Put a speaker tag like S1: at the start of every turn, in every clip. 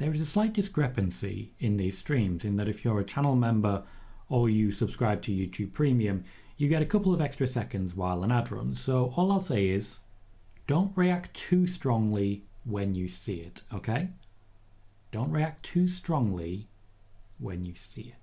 S1: there is a slight discrepancy in these streams in that if you're a channel member or you subscribe to YouTube Premium, you get a couple of extra seconds while an ad runs. So all I'll say is, don't react too strongly when you see it, okay? Don't react too strongly when you see it.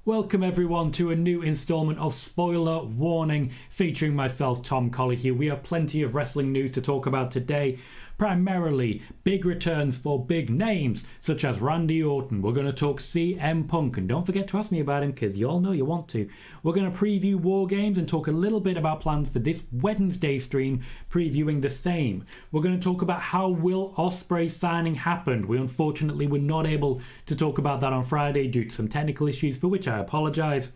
S1: Welcome everyone to a new installment of Spoiler Warning featuring myself, Tom Colohue. We have plenty of wrestling news to talk about today. Primarily, big returns for big names such as Randy Orton. We're going to talk CM Punk, and don't forget to ask me about him because you all know you want to. We're going to preview Wargames and talk a little bit about plans for this Wednesday stream, previewing the same. We're going to talk about how Will Ospreay's signing happened. We unfortunately were not able to talk about that on Friday due to some technical issues, for which I apologise.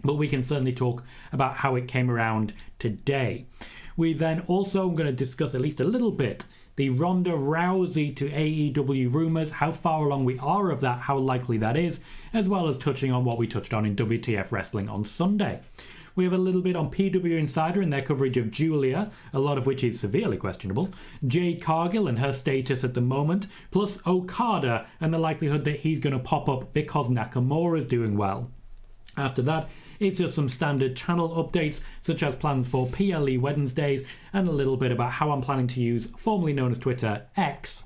S1: But we can certainly talk about how it came around today. We then also going to discuss at least a little bit the Ronda Rousey to AEW rumours, how far along we are of that, how likely that is, as well as touching on what we touched on in WTF Wrestling on Sunday. We have a little bit on PWInsider and their coverage of Julia, a lot of which is severely questionable, Jade Cargill and her status at the moment, plus Okada and the likelihood that he's going to pop up because Nakamura's doing well. After that, it's just some standard channel updates, such as plans for PLE Wednesdays, and a little bit about how I'm planning to use formerly known as Twitter, X,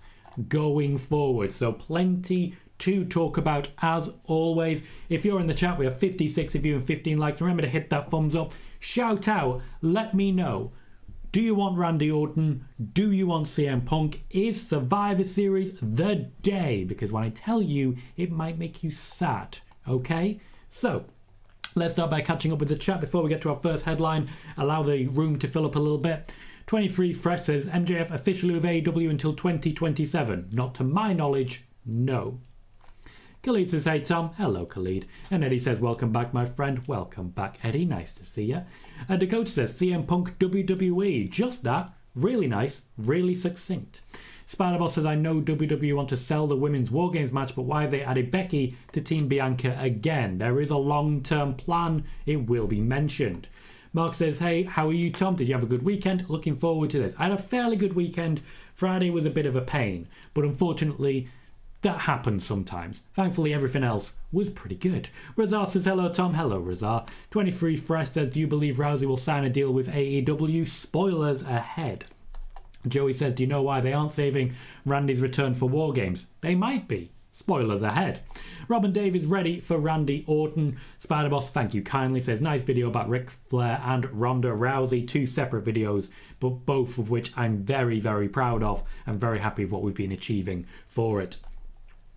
S1: going forward. So plenty to talk about as always. If you're in the chat, we have 56 of you and 15 likes. Remember to hit that thumbs up. Shout out. Let me know. Do you want Randy Orton? Do you want CM Punk? Is Survivor Series the day? Because when I tell you, it might make you sad. Okay? So, let's start by catching up with the chat before we get to our first headline. Allow the room to fill up a little bit. 23 Fresh says, MJF officially with AEW until 2027. Not to my knowledge, no. Khalid says, hey Tom. Hello Khalid. And Eddie says, welcome back my friend. Welcome back Eddie, nice to see you. And Dakota says, CM Punk WWE. Just that. Really nice, really succinct. Spiderboss says, I know WWE want to sell the women's Wargames match, but why have they added Becky to Team Bianca again? There is a long-term plan. It will be mentioned. Mark says, hey, how are you, Tom? Did you have a good weekend? Looking forward to this. I had a fairly good weekend. Friday was a bit of a pain, but unfortunately, that happens sometimes. Thankfully, everything else was pretty good. Razar says, hello, Tom. Hello, Razar. 23 Fresh says, do you believe Rousey will sign a deal with AEW? Spoilers ahead. Joey says, do you know why they aren't saving Randy's return for Wargames? They might be. Spoilers ahead. Robin Dave is ready for Randy Orton. Spiderboss, thank you kindly, says, nice video about Ric Flair and Ronda Rousey. Two separate videos, but both of which I'm very, very proud of and very happy with what we've been achieving for it.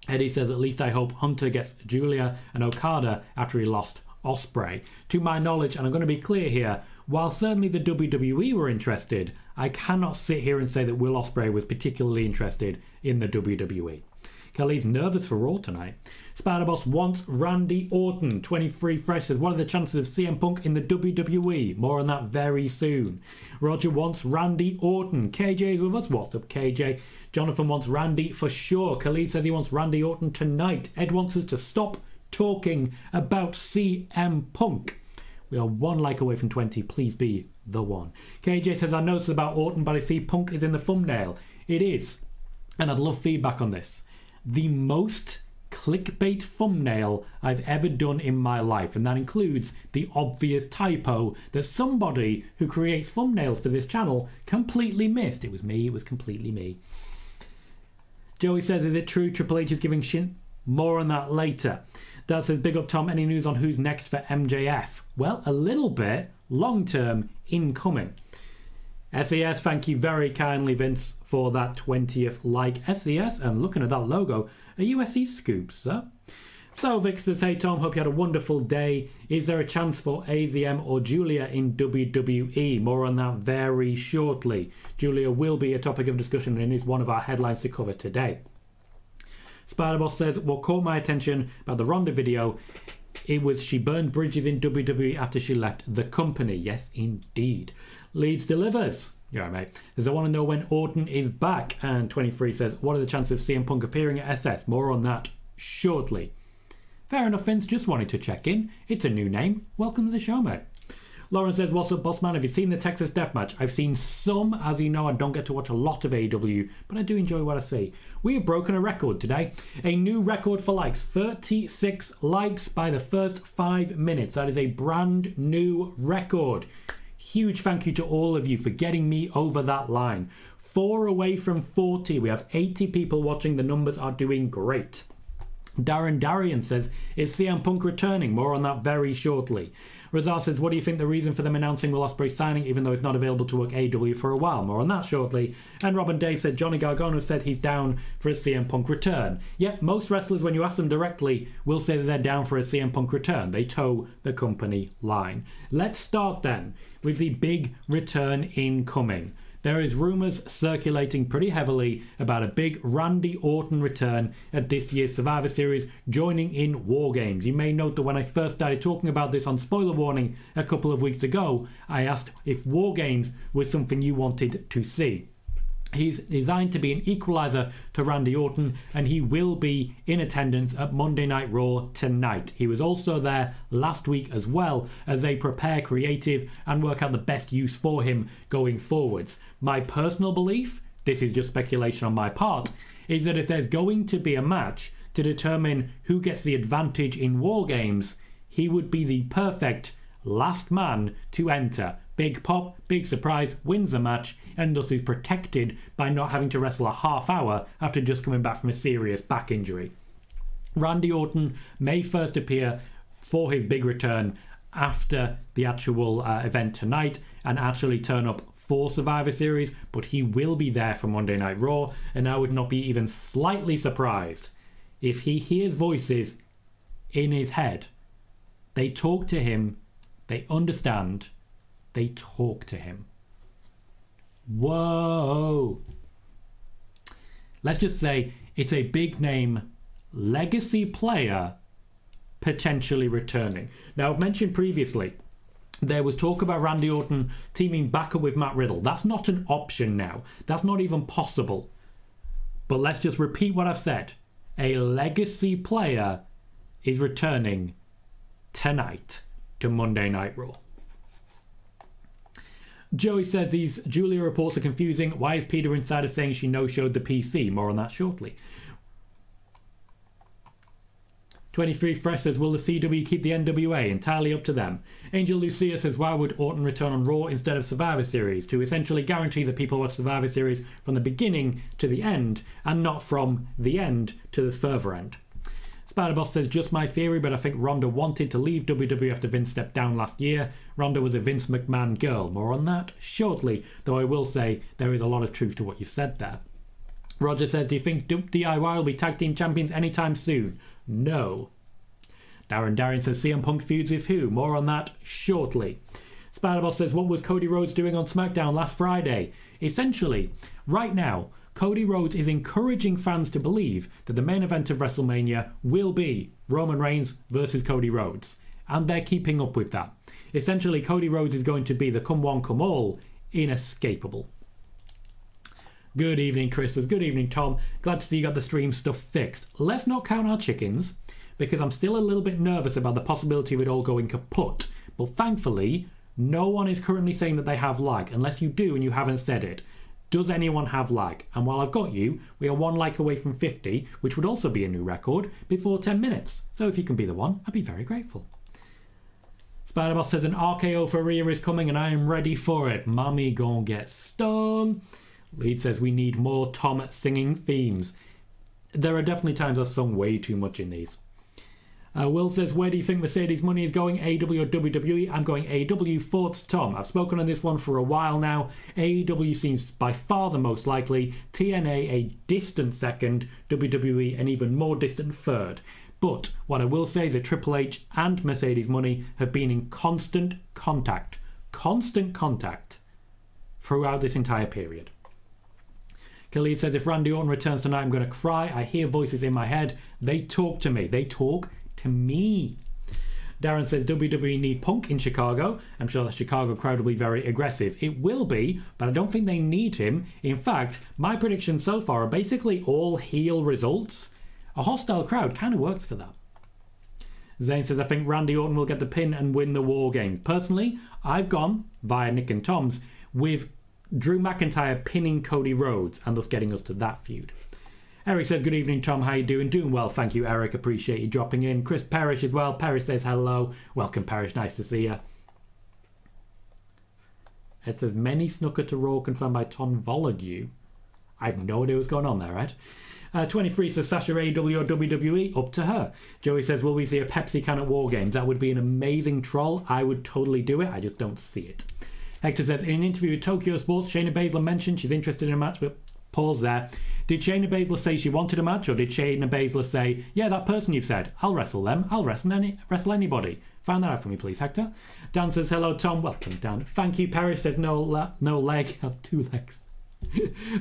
S1: Eddie says, at least I hope Hunter gets Julia and Okada after he lost Ospreay. To my knowledge, and I'm going to be clear here, while certainly the WWE were interested, I cannot sit here and say that Will Ospreay was particularly interested in the WWE. Khalid's nervous for Raw tonight. Spiderboss wants Randy Orton. 23 Fresh says, what are the chances of CM Punk in the WWE? More on that very soon. Roger wants Randy Orton. KJ is with us. What's up, KJ? Jonathan wants Randy for sure. Khalid says he wants Randy Orton tonight. Ed wants us to stop talking about CM Punk. We are one like away from 20. Please be the one. KJ says, I know it's about Orton, but I see Punk is in the thumbnail. It is. And I'd love feedback on this. The most clickbait thumbnail I've ever done in my life. And that includes the obvious typo that somebody who creates thumbnails for this channel completely missed. It was me. It was completely me. Joey says, is it true Triple H is giving Shin? More on that later. Dad says, big up Tom, any news on who's next for MJF? Well, a little bit, long term, incoming. SES, thank you very kindly, Vince, for that 20th like. SES, and looking at that logo, a USC scoop, sir. So Vic says, hey Tom, hope you had a wonderful day. Is there a chance for AZM or Julia in WWE? More on that very shortly. Julia will be a topic of discussion and is one of our headlines to cover today. Spiderboss says, what caught my attention about the Ronda video, it was she burned bridges in WWE after she left the company. Yes, indeed. Leeds delivers. Yeah, right, mate. Says, I want to know when Orton is back. And 23 says, what are the chances of CM Punk appearing at SS? More on that shortly. Fair enough, Vince. Just wanted to check in. It's a new name. Welcome to the show, mate. Lauren says, what's up, boss man? Have you seen the Texas Deathmatch? I've seen some. As you know, I don't get to watch a lot of AEW, but I do enjoy what I see. We have broken a record today. A new record for likes. 36 likes by the first 5 minutes. That is a brand new record. Huge thank you to all of you for getting me over that line. 4 away from 40. We have 80 people watching. The numbers are doing great. Darren Darian says, is CM Punk returning? More on that very shortly. Razar says, what do you think the reason for them announcing Will Ospreay signing even though he's not available to work AEW for a while? More on that shortly. And Robin Dave said, Johnny Gargano said he's down for a CM Punk return. Yet most wrestlers, when you ask them directly, will say that they're down for a CM Punk return. They toe the company line. Let's start then with the big return incoming. There is rumours circulating pretty heavily about a big Randy Orton return at this year's Survivor Series, joining in Wargames. You may note that when I first started talking about this on Spoiler Warning a couple of weeks ago, I asked if Wargames was something you wanted to see. He's designed to be an equaliser to Randy Orton, and he will be in attendance at Monday Night Raw tonight. He was also there last week as well, as they prepare creative and work out the best use for him going forwards. My personal belief, this is just speculation on my part, is that if there's going to be a match to determine who gets the advantage in Wargames, he would be the perfect last man to enter. Big pop, big surprise, wins the match, and thus is protected by not having to wrestle a half hour after just coming back from a serious back injury. Randy Orton may first appear for his big return after the actual event tonight and actually turn up for Survivor Series, but he will be there for Monday Night Raw, and I would not be even slightly surprised if he hears voices in his head. They talk to him, they understand, they talk to him. Whoa. Let's just say it's a big name legacy player potentially returning. Now, I've mentioned previously there was talk about Randy Orton teaming back up with Matt Riddle. That's not an option now. That's not even possible. But let's just repeat what I've said. A legacy player is returning tonight to Monday Night Raw. Joey says these Julia reports are confusing. Why is PWInsider saying she no-showed the PC? More on that shortly. 23 Fresh says, will the CW keep the NWA? Entirely up to them. Angel Lucia says, why would Orton return on Raw instead of Survivor Series? To essentially guarantee that people watch Survivor Series from the beginning to the end, and not from the end to the further end. Spider-Boss says, just my theory, but I think Ronda wanted to leave WWE after Vince stepped down last year. Ronda was a Vince McMahon girl. More on that shortly, though I will say there is a lot of truth to what you've said there. Roger says, do you think DIY will be tag team champions anytime soon? No. Darren Darian says, CM Punk feuds with who? More on that shortly. Spider-Boss says, what was Cody Rhodes doing on SmackDown last Friday? Essentially, right now, Cody Rhodes is encouraging fans to believe that the main event of WrestleMania will be Roman Reigns versus Cody Rhodes. And they're keeping up with that. Essentially, Cody Rhodes is going to be the come one, come all, inescapable. Good evening, Chris. Good evening, Tom. Glad to see you got the stream stuff fixed. Let's not count our chickens, because I'm still a little bit nervous about the possibility of it all going kaput. But thankfully, no one is currently saying that they have lag, unless you do and you haven't said it. Does anyone have lag? And while I've got you, we are 1 like away from 50, which would also be a new record, before 10 minutes. So if you can be the one, I'd be very grateful. Spider-Boss says an RKO for Rhea is coming and I am ready for it. Mommy gon' get stung. Lead says we need more Tom singing themes. There are definitely times I've sung way too much in these. Will says, where do you think Mercedes money is going, AEW or WWE? I'm going AEW, thoughts Tom. I've spoken on this one for a while now. AEW seems by far the most likely, TNA a distant second, WWE an even more distant third. But what I will say is that Triple H and Mercedes money have been in constant contact throughout this entire period. Khalid says, if Randy Orton returns tonight, I'm going to cry. I hear voices in my head. They talk to me. They talk to me. Darren says WWE need Punk in Chicago. I'm sure the Chicago crowd will be very aggressive. It will be, but I don't think they need him. In fact, my predictions so far are basically all heel results. A hostile crowd kind of works for that. Zane says, I think Randy Orton will get the pin and win the War Games. Personally, I've gone, via Nick and Tom's, with Drew McIntyre pinning Cody Rhodes and thus getting us to that feud. Eric says, good evening, Tom. How you doing? Doing well, thank you, Eric. Appreciate you dropping in. Chris Parrish as well. Parrish says hello. Welcome, Parrish. Nice to see you. It says, many snooker to Raw confirmed by Tom Volague. I have no idea what's going on there, Ed. 23 says, Sasha AEW or WWE? Up to her. Joey says, will we see a Pepsi can at War Games? That would be an amazing troll. I would totally do it. I just don't see it. Hector says, in an interview with Tokyo Sports, Shayna Baszler mentioned she's interested in a match, but pause there. Did Shayna Baszler say she wanted a match, or did Shayna Baszler say, yeah, that person you've said, I'll wrestle them, I'll wrestle anybody? Find that out for me, please, Hector. Dan says, hello, Tom. Welcome, Dan. Thank you. Paris says, no leg. I have 2 legs.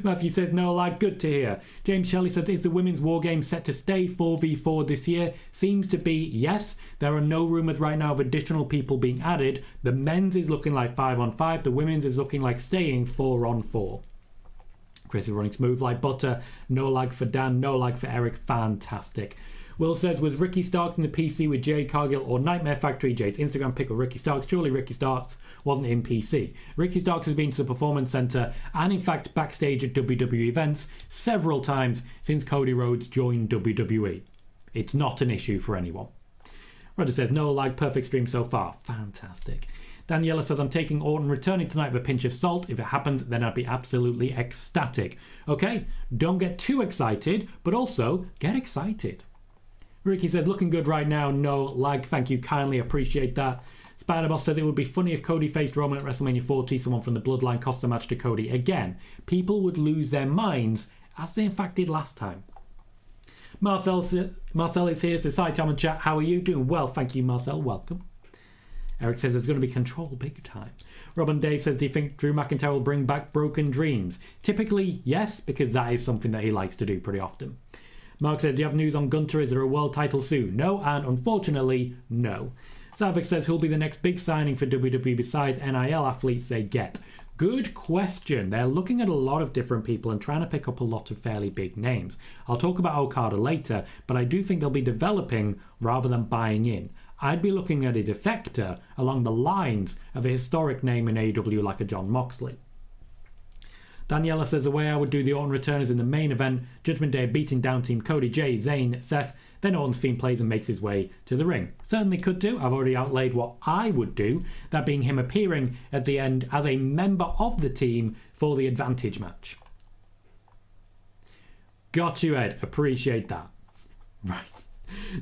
S1: Matthew says, no lag. Good to hear. James Shelley says, is the women's war game set to stay 4v4 this year? Seems to be yes. There are no rumours right now of additional people being added. The men's is looking like 5-on-5. The women's is looking like staying 4-on-4. Chris is running smooth like butter. No lag for Dan. No lag for Eric. Fantastic. Will says, was Ricky Starks in the PC with Jade Cargill or Nightmare Factory? Jade's Instagram pic of Ricky Starks. Surely Ricky Starks wasn't in PC. Ricky Starks has been to the Performance Center and in fact backstage at WWE events several times since Cody Rhodes joined WWE. It's not an issue for anyone. Roger says, no lag, perfect stream so far. Fantastic. Daniela says, I'm taking Orton returning tonight with a pinch of salt. If it happens, then I'd be absolutely ecstatic. Okay, don't get too excited, but also get excited. Ricky says, looking good right now, no lag, thank you kindly, appreciate that. Spider-Boss says, it would be funny if Cody faced Roman at WrestleMania 40, someone from the Bloodline cost a match to Cody. Again, people would lose their minds, as they in fact did last time. Marcel is here, says, hi Tom and chat, how are you? Doing well, thank you Marcel, welcome. Eric says, there's going to be control big time. Robin Dave says, do you think Drew McIntyre will bring back Broken Dreams? Typically, yes, because that is something that he likes to do pretty often. Mark says, do you have news on Gunter? Is there a world title soon? No, and unfortunately, no. Savik says, who'll be the next big signing for WWE besides NIL athletes they get? Good question. They're looking at a lot of different people and trying to pick up a lot of fairly big names. I'll talk about Okada later, but I do think they'll be developing rather than buying in. I'd be looking at a defector along the lines of a historic name in AEW like a John Moxley. Daniela says, the way I would do the Orton return is in the main event, Judgment Day beating down Team Cody, Jay, Zayn, Seth, then Orton's theme plays and makes his way to the ring. Certainly could do. I've already outlaid what I would do, that being him appearing at the end as a member of the team for the advantage match. Got you, Ed. Appreciate that. Right.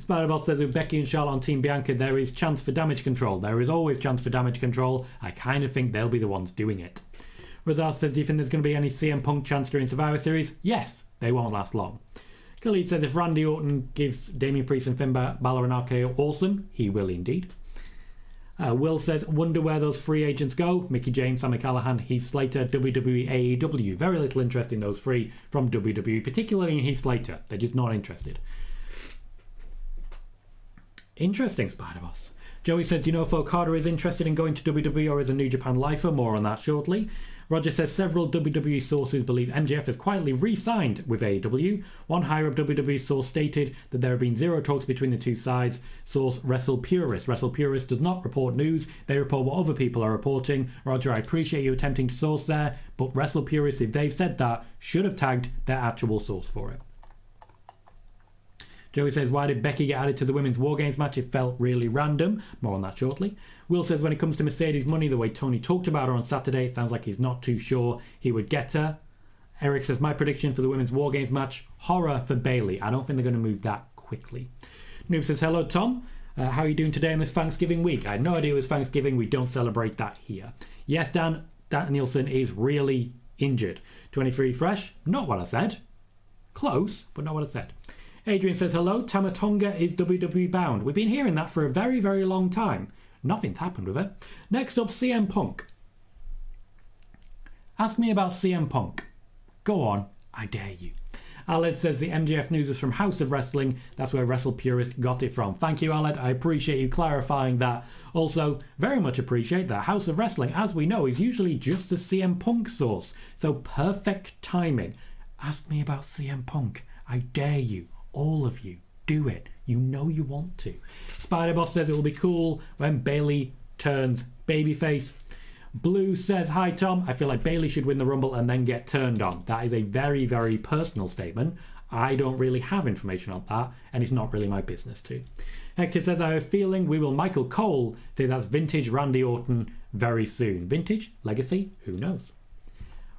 S1: Spider-Boss says, with Becky and Charlotte on Team Bianca, there is chance for damage control. There is always chance for damage control. I kind of think they'll be the ones doing it. Razaz says, do you think there's going to be any CM Punk chance during Survivor Series? Yes, they won't last long. Khalid says, if Randy Orton gives Damian Priest and Finn Balor an RKO, awesome. He will indeed. Will says, wonder where those free agents go. Mickey James, Sammy Callahan, Heath Slater, WWE, AEW. Very little interest in those three from WWE, particularly in Heath Slater. They're just not interested. Interesting, Spider-Boss. Joey says, do you know if Okada is interested in going to WWE or is a New Japan lifer? More on that shortly. Roger says, several WWE sources believe MJF is quietly re-signed with AEW. One higher-up WWE source stated that there have been zero talks between the two sides. Source WrestlePurist. WrestlePurist does not report news. They report what other people are reporting. Roger, I appreciate you attempting to source there, but WrestlePurist, if they've said that, should have tagged their actual source for it. Joey says, why did Becky get added to the women's War Games match? It felt really random. More on that shortly. Will says, when it comes to Mercedes money, the way Tony talked about her on Saturday, it sounds like he's not too sure he would get her. Eric says, my prediction for the women's War Games match, horror for Bayley. I don't think they're going to move that quickly. Noob says, hello, Tom. How are you doing today on this Thanksgiving week? I had no idea it was Thanksgiving. We don't celebrate that here. Yes, Dan Danielson is really injured. 23 fresh. Not what I said. Close, but not what I said. Adrian says, hello, Tamatonga is WWE bound. We've been hearing that for a very, very long time. Nothing's happened with it. Next up, CM Punk. Ask me about CM Punk. Go on, I dare you. Aled says the MJF news is from House of Wrestling. That's where WrestlePurist got it from. Thank you, Aled. I appreciate you clarifying that. Also, very much appreciate that House of Wrestling, as we know, is usually just a CM Punk source. So perfect timing. Ask me about CM Punk. I dare you. All of you. do it. You know you want to. Spider-Boss says it will be cool when Bayley turns babyface. Blue says, hi Tom, I feel like Bayley should win the Rumble and then get turned on. That is a very, very personal statement. I don't really have information on that, and it's not really my business to. Hector says, I have a feeling we will Michael Cole say that's vintage Randy Orton very soon. Vintage? Legacy? Who knows?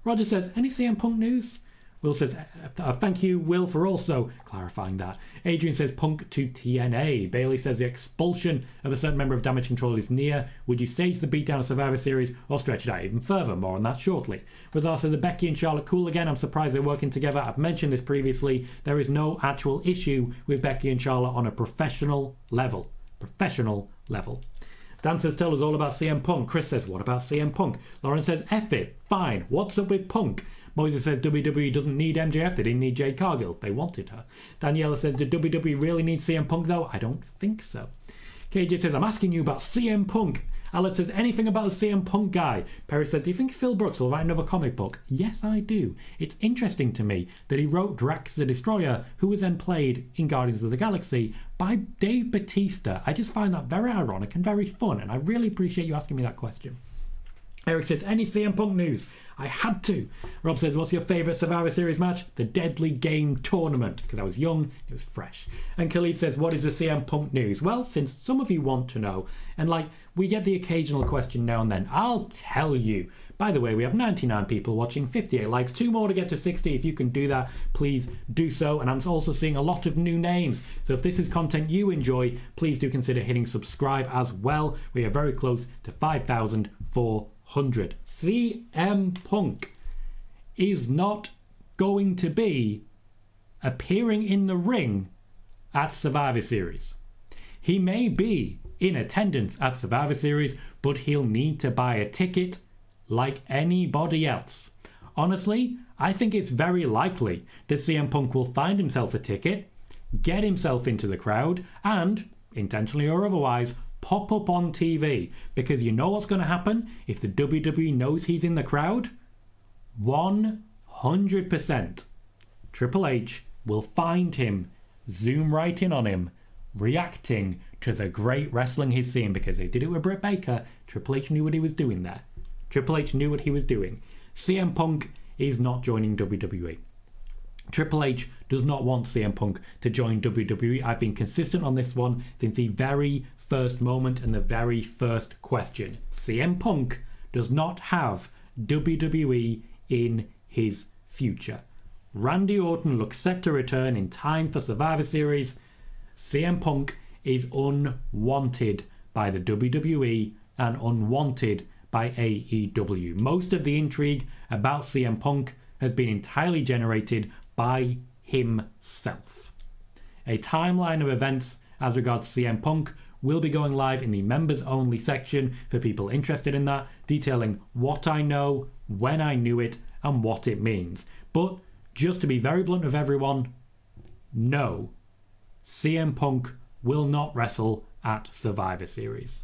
S1: Roger says, any CM Punk news? Will says, thank you, Will, for also clarifying that. Adrian says, Punk to TNA. Bayley says, the expulsion of a certain member of Damage Control is near. Would you stage the beatdown of Survivor Series or stretch it out even further? More on that shortly. Razar says, are Becky and Charlotte cool again? I'm surprised they're working together. I've mentioned this previously. There is no actual issue with Becky and Charlotte on a professional level. Dan says, tell us all about CM Punk. Chris says, what about CM Punk? Lauren says, F it. Fine. What's up with Punk? Moses says WWE doesn't need MJF. They didn't need Jade Cargill. They wanted her. Daniela says, did WWE really need CM Punk though? I don't think so. KJ says, I'm asking you about CM Punk. Alex says, anything about the CM Punk guy? Perry says, do you think Phil Brooks will write another comic book? Yes, I do. It's interesting to me that he wrote Drax the Destroyer, who was then played in Guardians of the Galaxy by Dave Bautista. I just find that very ironic and very fun, and I really appreciate you asking me that question. Eric says, any CM Punk news? I had to. Rob says, what's your favourite Survivor Series match? The Deadly Game Tournament, because I was young, it was fresh. And Khalid says, what is the CM Punk news? Well, since some of you want to know, and we get the occasional question now and then, I'll tell you. By the way, we have 99 people watching, 58 likes, 2 more to get to 60. If you can do that, please do so. And I'm also seeing a lot of new names. So if this is content you enjoy, please do consider hitting subscribe as well. We are very close to 5,400. CM Punk is not going to be appearing in the ring at Survivor Series. He may be in attendance at Survivor Series, but he'll need to buy a ticket like anybody else. Honestly, I think it's very likely that CM Punk will find himself a ticket, get himself into the crowd, and, intentionally or otherwise, pop up on TV, because you know what's going to happen if the WWE knows he's in the crowd? 100% Triple H will find him, zoom right in on him, reacting to the great wrestling he's seeing, because they did it with Britt Baker. Triple H knew what he was doing there. Triple H knew what he was doing. CM Punk is not joining WWE. Triple H does not want CM Punk to join WWE. I've been consistent on this one since the very first moment and the very first question. CM Punk does not have WWE in his future. Randy Orton looks set to return in time for Survivor Series. CM Punk is unwanted by the WWE and unwanted by AEW. Most of the intrigue about CM Punk has been entirely generated by himself. A timeline of events as regards CM Punk will be going live in the members only section for people interested in that, detailing what I know, when I knew it, and what it means. But just to be very blunt with everyone, no, CM Punk will not wrestle at Survivor Series.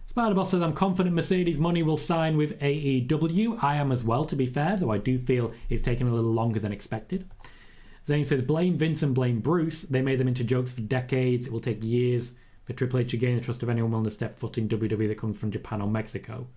S1: Spider-Boss says, I'm confident Mercedes Money will sign with AEW. I am as well, to be fair, though I do feel it's taken a little longer than expected. Zane says, blame Vince and blame Bruce. They made them into jokes for decades. It will take years for Triple H to gain the trust of anyone willing to step foot in WWE that comes from Japan or Mexico.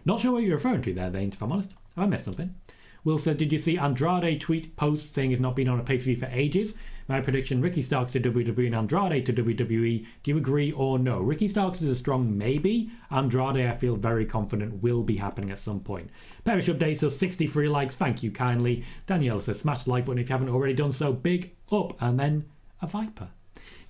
S1: Not sure what you're referring to there, Zane, if I'm honest. Have I missed something? Will said, did you see Andrade tweet post saying he's not been on a pay-per-view for ages? My prediction, Ricky Starks to WWE and Andrade to WWE. Do you agree or no? Ricky Starks is a strong maybe. Andrade, I feel very confident, will be happening at some point. Perish update, so 63 likes. Thank you kindly. Danielle says, smash the like button if you haven't already done so. Big up. And then a Viper.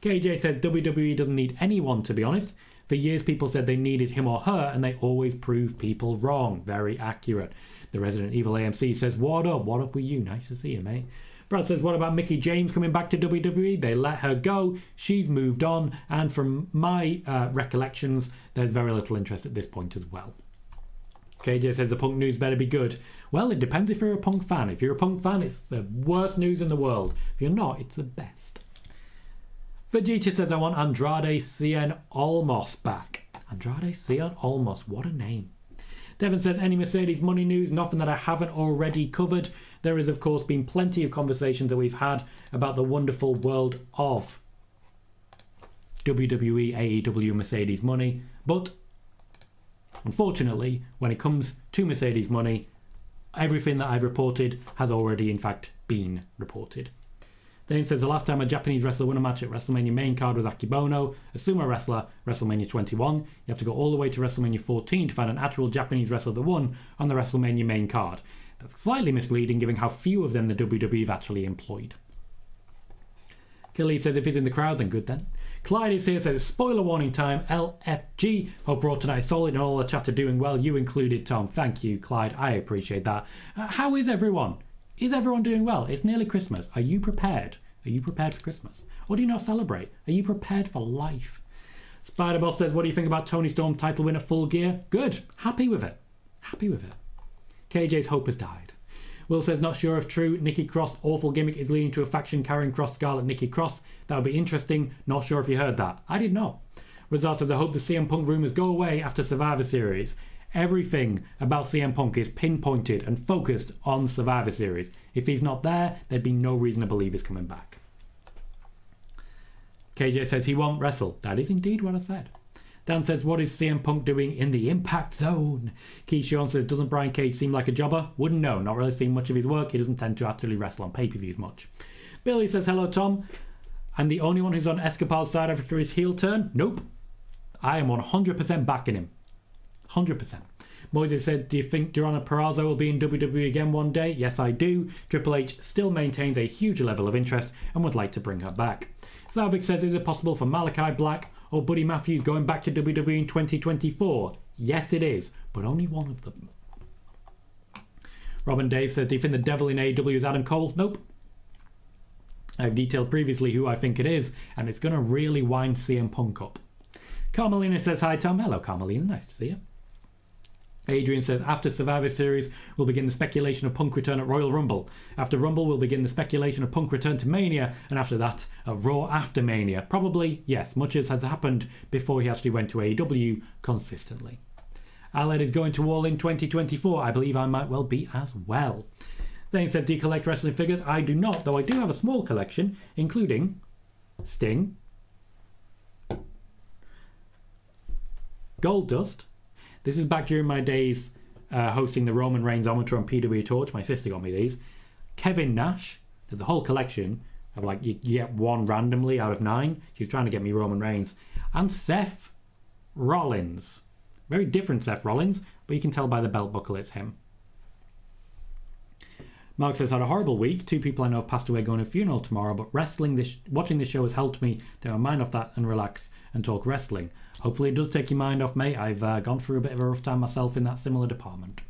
S1: KJ says, WWE doesn't need anyone, to be honest. For years, people said they needed him or her, and they always prove people wrong. Very accurate. The Resident Evil AMC says, what up? What up with you? Nice to see you, mate. Brad says, what about Mickie James coming back to WWE? They let her go. She's moved on. And from my recollections, there's very little interest at this point as well. KJ says, the Punk news better be good. Well, it depends if you're a Punk fan. If you're a Punk fan, it's the worst news in the world. If you're not, it's the best. Vegeta says, I want Andrade Cien Almos back. Andrade Cien Almos, what a name. Devon says, any Mercedes money news? Nothing that I haven't already covered. There has, of course, been plenty of conversations that we've had about the wonderful world of WWE, AEW, Mercedes money. But unfortunately, when it comes to Mercedes money, everything that I've reported has already, in fact, been reported. Then it says, the last time a Japanese wrestler won a match at WrestleMania main card was Akibono, a sumo wrestler, WrestleMania 21. You have to go all the way to WrestleMania 14 to find an actual Japanese wrestler that won on the WrestleMania main card. That's slightly misleading given how few of them the WWE have actually employed. Khalid says, if he's in the crowd, then good then. Clyde is here, says, spoiler warning time, LFG. Hope Raw tonight is solid and all the chat are doing well, you included, Tom. Thank you, Clyde. I appreciate that. How is everyone? Is everyone doing well? It's nearly Christmas. Are you prepared? Are you prepared for Christmas? Or do you not celebrate? Are you prepared for life? Spider-Boss says, what do you think about Tony Storm title win at Full Gear? Good. Happy with it. Happy with it. KJ's hope has died. Will says, not sure if true. Nikki Cross awful gimmick is leading to a faction carrying Cross Scarlet Nikki Cross. That would be interesting. Not sure if you heard that. I did not. Razar says, I hope the CM Punk rumours go away after Survivor Series. Everything about CM Punk is pinpointed and focused on Survivor Series. If he's not there, there'd be no reason to believe he's coming back. KJ says he won't wrestle. That is indeed what I said. Dan says, what is CM Punk doing in the Impact Zone? Keyshawn says, doesn't Brian Cage seem like a jobber? Wouldn't know. Not really seen much of his work. He doesn't tend to actually wrestle on pay-per-views much. Billy says, hello, Tom. I'm the only one who's on Escobar's side after his heel turn? Nope. I am 100% backing him. 100%. Moises said, do you think Deonna Purrazzo will be in WWE again one day? Yes, I do. Triple H still maintains a huge level of interest and would like to bring her back. Slavik says, is it possible for Malachi Black or Buddy Matthews going back to WWE in 2024? Yes, it is, but only one of them. Robin Dave says, do you think the devil in AEW is Adam Cole? Nope. I've detailed previously who I think it is, and it's going to really wind CM Punk up. Carmelina says, hi, Tom. Hello, Carmelina. Nice to see you. Adrian says, after Survivor Series, we'll begin the speculation of Punk return at Royal Rumble. After Rumble, we'll begin the speculation of Punk return to Mania, and after that, a Raw after Mania. Probably, yes, much as has happened before he actually went to AEW consistently. Aled is going to All In 2024. I believe I might well be as well. Then said, do you collect wrestling figures? I do not, though I do have a small collection, including Sting, Goldust. This is back during my days hosting the Roman Reigns Ometer on PWTorch. My sister got me these. Kevin Nash. There's a whole collection of, like, you get one randomly out of 9. She was trying to get me Roman Reigns. And Seth Rollins. Very different Seth Rollins, but you can tell by the belt buckle it's him. Mark says, had a horrible week. 2 people I know have passed away going to a funeral tomorrow, but watching this show has helped me take my mind off that and relax and talk wrestling. Hopefully it does take your mind off, mate. I've gone through a bit of a rough time myself in that similar department.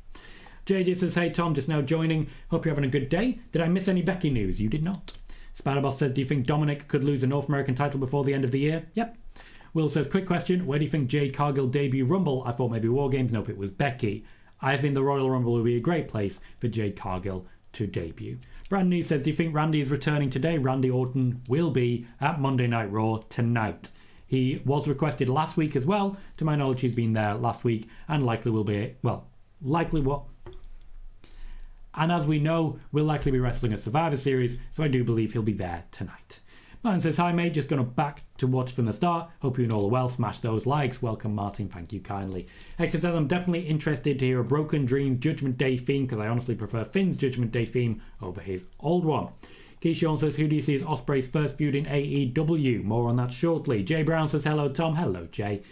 S1: JJ says, hey Tom, just now joining. Hope you're having a good day. Did I miss any Becky news? You did not. Spiderboss says, do you think Dominic could lose a North American title before the end of the year? Yep. Will says, quick question. Where do you think Jade Cargill debut Rumble? I thought maybe Wargames. Nope, it was Becky. I think the Royal Rumble will be a great place for Jade Cargill to debut. Brand New says, do you think Randy is returning today? Randy Orton will be at Monday Night Raw tonight. He was requested last week as well. To my knowledge, he's been there last week and likely will be, and as we know, will likely be wrestling at Survivor Series, so I do believe he'll be there tonight. Martin says, hi mate, just going back to watch from the start. Hope you and all are well. Smash those likes. Welcome, Martin. Thank you kindly. Hector says, I'm definitely interested to hear a Broken Dream Judgment Day theme because I honestly prefer Finn's Judgment Day theme over his old one. Keyshawn says, who do you see as Ospreay's first feud in AEW? More on that shortly. Jay Brown says, hello, Tom. Hello, Jay.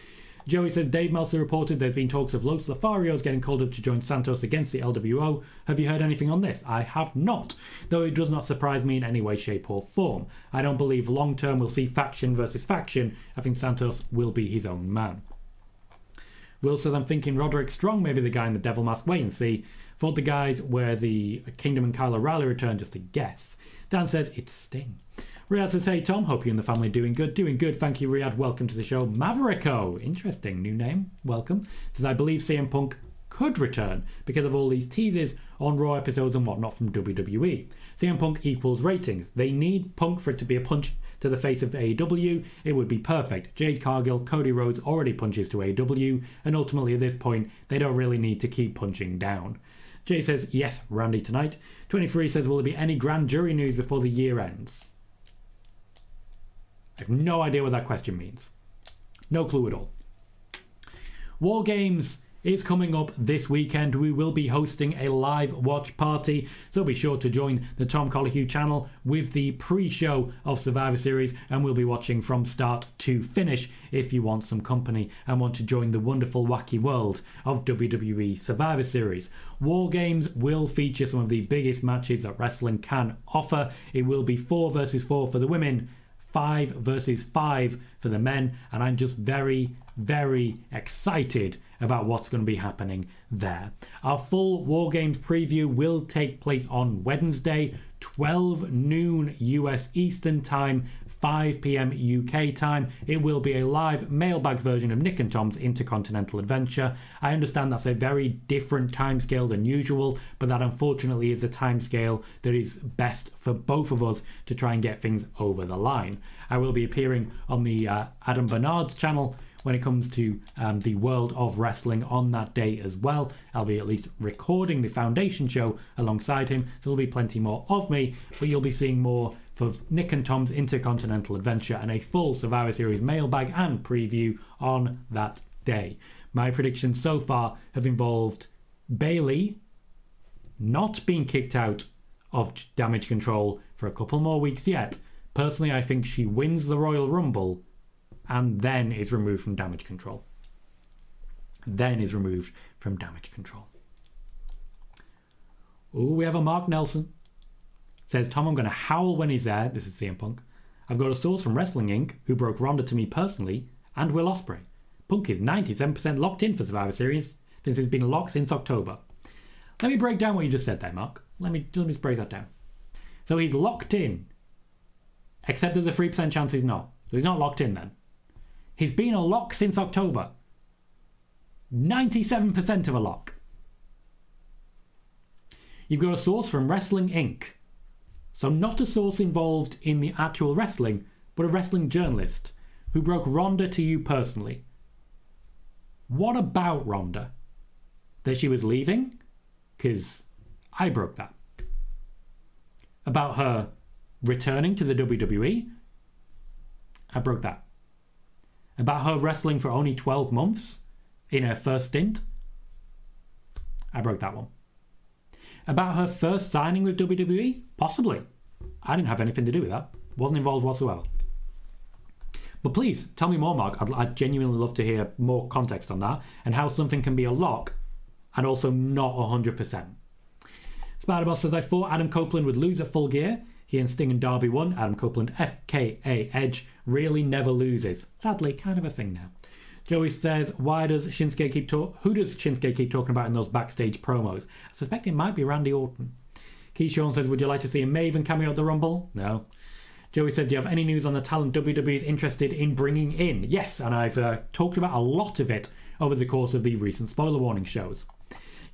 S1: Joey says, Dave Meltzer reported there's been talks of Los Lotharios getting called up to join Santos against the LWO. Have you heard anything on this? I have not, though it does not surprise me in any way, shape or form. I don't believe long term we'll see faction versus faction. I think Santos will be his own man. Will says, I'm thinking Roderick Strong, maybe the guy in the devil mask. Wait and see. Thought the guys where the Kingdom and Kyle O'Reilly returned, just a guess. Dan says, it's Sting. Riyadh says, hey Tom, hope you and the family are doing good. Doing good, thank you Riyadh. Welcome to the show. Mavericko, interesting new name. Welcome. Says, I believe CM Punk could return because of all these teases on Raw episodes and whatnot from WWE. CM Punk equals ratings. They need Punk for it to be a punch to the face of AEW. It would be perfect. Jade Cargill, Cody Rhodes already punches to AEW, and ultimately at this point, they don't really need to keep punching down. Jay says, yes, Randy tonight. 23 says, will there be any grand jury news before the year ends? I have no idea what that question means. No clue at all. Wargames is coming up this weekend. We will be hosting a live watch party, so be sure to join the Tom Colohue channel with the pre-show of Survivor Series, and we'll be watching from start to finish if you want some company and want to join the wonderful wacky world of WWE Survivor Series. Wargames will feature some of the biggest matches that wrestling can offer. It will be 4 versus 4 for the women, 5 versus 5 for the men, and I'm just very, very excited about what's going to be happening there. Our full Wargames preview will take place on Wednesday, 12 noon US Eastern Time, 5 p.m. UK time. It will be a live mailbag version of Nick and Tom's Intercontinental Adventure. I understand that's a very different timescale than usual, but that unfortunately is a timescale that is best for both of us to try and get things over the line. I will be appearing on the Adam Bernard's channel when it comes to the world of wrestling on that day as well. I'll be at least recording the Foundation show alongside him, so there'll be plenty more of me, but you'll be seeing more for Nick and Tom's Intercontinental Adventure and a full Survivor Series mailbag and preview on that day. My predictions so far have involved Bayley not being kicked out of Damage Control for a couple more weeks yet. Personally, I think she wins the Royal Rumble and then is removed from Damage Control. Oh, we have a Mark Nelson. Says, Tom, I'm going to howl when he's there. This is CM Punk. I've got a source from Wrestling Inc. who broke Ronda to me personally and Will Ospreay. Punk is 97% locked in for Survivor Series since it's been locked since October. Let me break down what you just said there, Mark. Let me just break that down. So he's locked in, except there's a 3% chance he's not. So he's not locked in then. He's been a lock since October. 97% of a lock. You've got a source from Wrestling Inc. So not a source involved in the actual wrestling, but a wrestling journalist who broke Ronda to you personally. What about Ronda? That she was leaving? Because I broke that. About her returning to the WWE? I broke that. About her wrestling for only 12 months in her first stint? I broke that one. About her first signing with WWE? Possibly. I didn't have anything to do with that. Wasn't involved whatsoever. But please, tell me more, Mark. I'd genuinely love to hear more context on that and how something can be a lock and also not 100%. Spider-Boss says, I thought Adam Copeland would lose at Full Gear. He and Sting and Darby won. Adam Copeland, FKA Edge, really never loses. Sadly, kind of a thing now. Joey says, who does Shinsuke keep talking about in those backstage promos? I suspect it might be Randy Orton. Keyshawn says, would you like to see a Maven cameo at the Rumble? No. Joey says, do you have any news on the talent WWE is interested in bringing in? Yes, and I've talked about a lot of it over the course of the recent spoiler warning shows.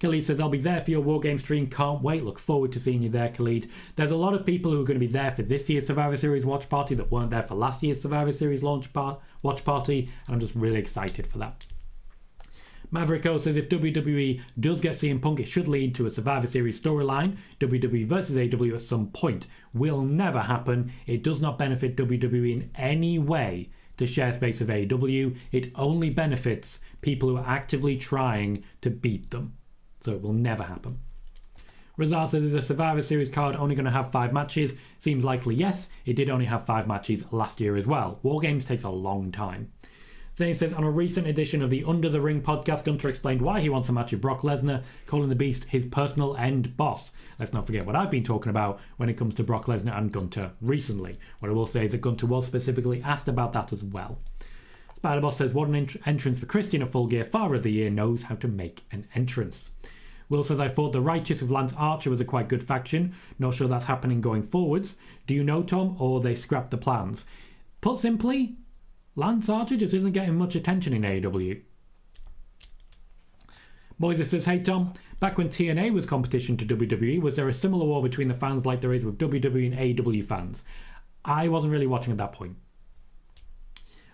S1: Khalid says, I'll be there for your Wargame stream. Can't wait. Look forward to seeing you there, Khalid. There's a lot of people who are going to be there for this year's Survivor Series watch party that weren't there for last year's Survivor Series watch party, and I'm just really excited for that. Maverico says, if WWE does get CM Punk, it should lead to a Survivor Series storyline. WWE versus AEW at some point will never happen. It does not benefit WWE in any way to share space with AEW. It only benefits people who are actively trying to beat them. So it will never happen. Razar says, is a Survivor Series card only going to have 5 matches? Seems likely yes. It did only have 5 matches last year as well. Wargames takes a long time. Zane says, on a recent edition of the Under the Ring podcast, Gunter explained why he wants a match with Brock Lesnar, calling the Beast his personal end boss. Let's not forget what I've been talking about when it comes to Brock Lesnar and Gunter recently. What I will say is that Gunter was specifically asked about that as well. Spider-Boss says, what an entrance for Christian at Full Gear. Father of the Year knows how to make an entrance. Will says, I thought the Righteous with Lance Archer was a quite good faction. Not sure that's happening going forwards. Do you know, Tom, or they scrapped the plans? Put simply, Lance Archer just isn't getting much attention in AEW. Moises says, hey Tom, back when TNA was competition to WWE, was there a similar war between the fans like there is with WWE and AEW fans? I wasn't really watching at that point.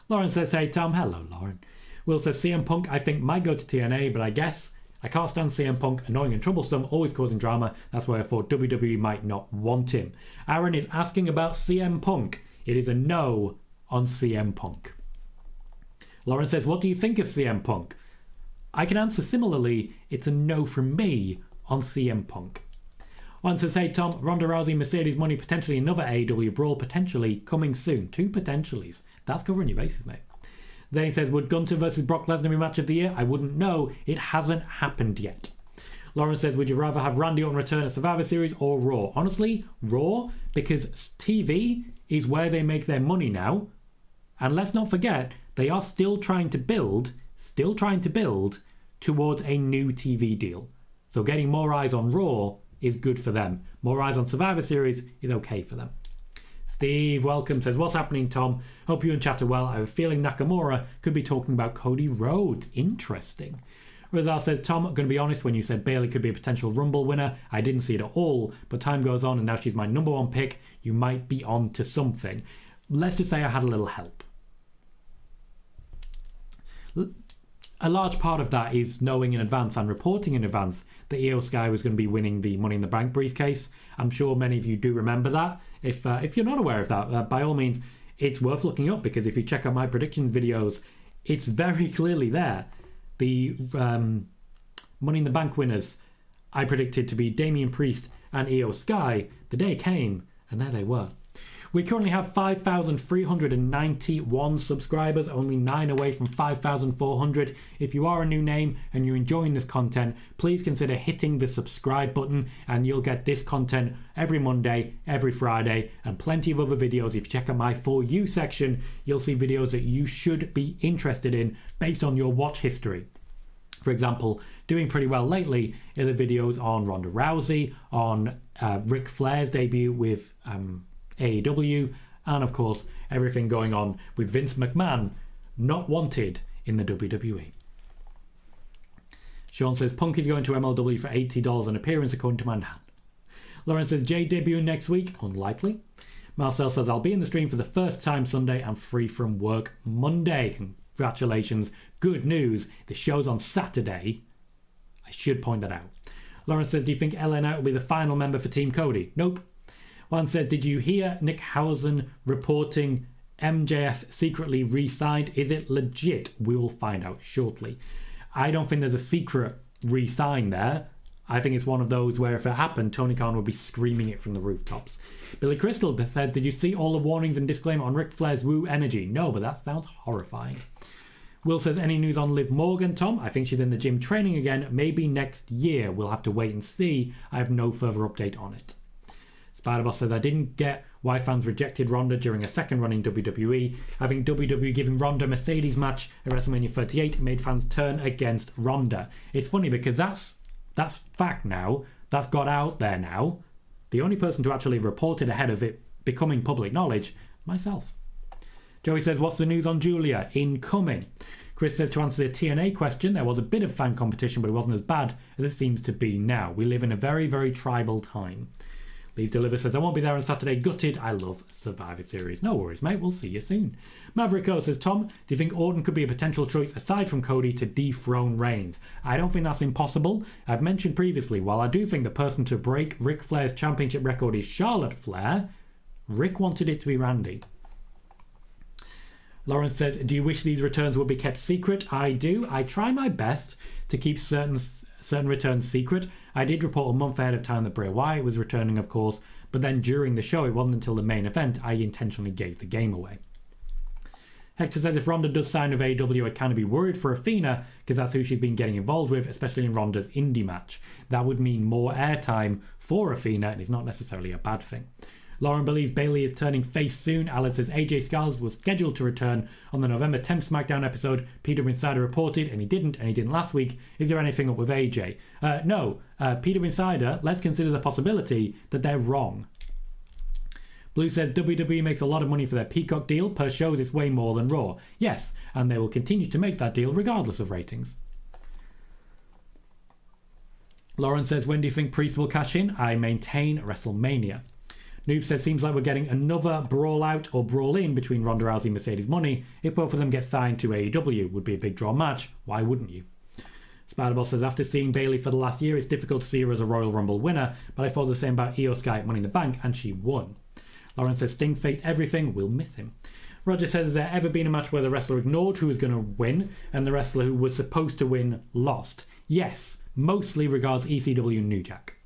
S1: Lauren says, hey Tom. Hello, Lauren. Will says, CM Punk I think might go to TNA, but I guess I can't stand CM Punk, annoying and troublesome, always causing drama. That's why I thought WWE might not want him. Aaron is asking about CM Punk. It is a no on CM Punk. Lauren says, what do you think of CM Punk? I can answer similarly, it's a no from me on CM Punk. One says, hey Tom, Ronda Rousey, Mercedes Money, potentially another AEW brawl, potentially coming soon. 2 potentiallys. That's covering your bases, mate. Then he says, would Gunther versus Brock Lesnar be match of the year? I wouldn't know. It hasn't happened yet. Lauren says, would you rather have Randy Orton return at Survivor Series or Raw? Honestly, Raw, because TV is where they make their money now. And let's not forget, they are still trying to build towards a new TV deal. So getting more eyes on Raw is good for them. More eyes on Survivor Series is okay for them. Steve, welcome, says, what's happening, Tom? Hope you and chat are well. I have a feeling Nakamura could be talking about Cody Rhodes. Interesting. Rizal says, Tom, I'm going to be honest, when you said Bayley could be a potential Rumble winner, I didn't see it at all, but time goes on and now she's my number 1 pick. You might be on to something. Let's just say I had a little help. A large part of that is knowing in advance and reporting in advance that Io Sky was going to be winning the Money in the Bank briefcase. I'm sure many of you do remember that. If you're not aware of that, by all means, it's worth looking up, because if you check out my prediction videos, it's very clearly there. The Money in the Bank winners I predicted to be Damian Priest and Io Sky. The day came, and there they were. We currently have 5,391 subscribers, only 9 away from 5,400. If you are a new name and you're enjoying this content, please consider hitting the subscribe button and you'll get this content every Monday, every Friday, and plenty of other videos. If you check out my For You section, you'll see videos that you should be interested in based on your watch history. For example, doing pretty well lately are the videos on Ronda Rousey, on Ric Flair's debut with AEW, and of course everything going on with Vince McMahon not wanted in the WWE. Sean says Punk is going to MLW for $80 an appearance according to Manhattan. Lauren says Jay debuting next week, unlikely. Marcel says I'll be in the stream for the first time Sunday and free from work Monday. Congratulations, good news, the show's on Saturday. I should point that out. Lauren says, do you think LA Knight will be the final member for Team Cody? Nope. One said, did you hear Nick Housen reporting MJF secretly re-signed? Is it legit? We will find out shortly. I don't think there's a secret re-sign there. I think it's one of those where if it happened, Tony Khan would be screaming it from the rooftops. Billy Crystal said, did you see all the warnings and disclaimer on Ric Flair's Woo energy? No, but that sounds horrifying. Will says, any news on Liv Morgan, Tom? I think she's in the gym training again. Maybe next year. We'll have to wait and see. I have no further update on it. Spider-Boss says, I didn't get why fans rejected Ronda during a second run in WWE. Having WWE giving Ronda a Mercedes match at WrestleMania 38 made fans turn against Ronda. It's funny because that's fact now. That's got out there now. The only person to actually report it ahead of it becoming public knowledge, myself. Joey says, what's the news on Julia? Incoming. Chris says, to answer the TNA question, there was a bit of fan competition, but it wasn't as bad as it seems to be now. We live in a very, very tribal time. Please Deliver says, I won't be there on Saturday. Gutted. I love Survivor Series. No worries, mate. We'll see you soon. Maverick O says, Tom, do you think Orton could be a potential choice aside from Cody to dethrone Reigns? I don't think that's impossible. I've mentioned previously, while I do think the person to break Ric Flair's championship record is Charlotte Flair, Rick wanted it to be Randy. Lawrence says, do you wish these returns would be kept secret? I do. I try my best to keep certain returns secret. I did report a month ahead of time that Bray Wyatt was returning, of course, but then during the show, it wasn't until the main event I intentionally gave the game away. Hector says, if Ronda does sign with AEW, I'd kind of be worried for Athena, because that's who she's been getting involved with, especially in Ronda's indie match. That would mean more airtime for Athena, and it's not necessarily a bad thing. Lauren believes Bayley is turning face soon. Alan says AJ Styles was scheduled to return on the November 10th SmackDown episode. PWInsider reported, and he didn't last week. Is there anything up with AJ? No. PWInsider, let's consider the possibility that they're wrong. Blue says WWE makes a lot of money for their Peacock deal. Per shows, it's way more than Raw. Yes, and they will continue to make that deal regardless of ratings. Lauren says, when do you think Priest will cash in? I maintain WrestleMania. Noob says, seems like we're getting another brawl out or brawl in between Ronda Rousey and Mercedes Money. If both of them get signed to AEW, would be a big draw match. Why wouldn't you? Spiderboss says, after seeing Bayley for the last year, it's difficult to see her as a Royal Rumble winner, but I thought the same about Io Sky at Money in the Bank, and she won. Lauren says, Sting faced everything, we'll miss him. Roger says, has there ever been a match where the wrestler ignored who was going to win, and the wrestler who was supposed to win lost? Yes, mostly regards ECW and New Jack.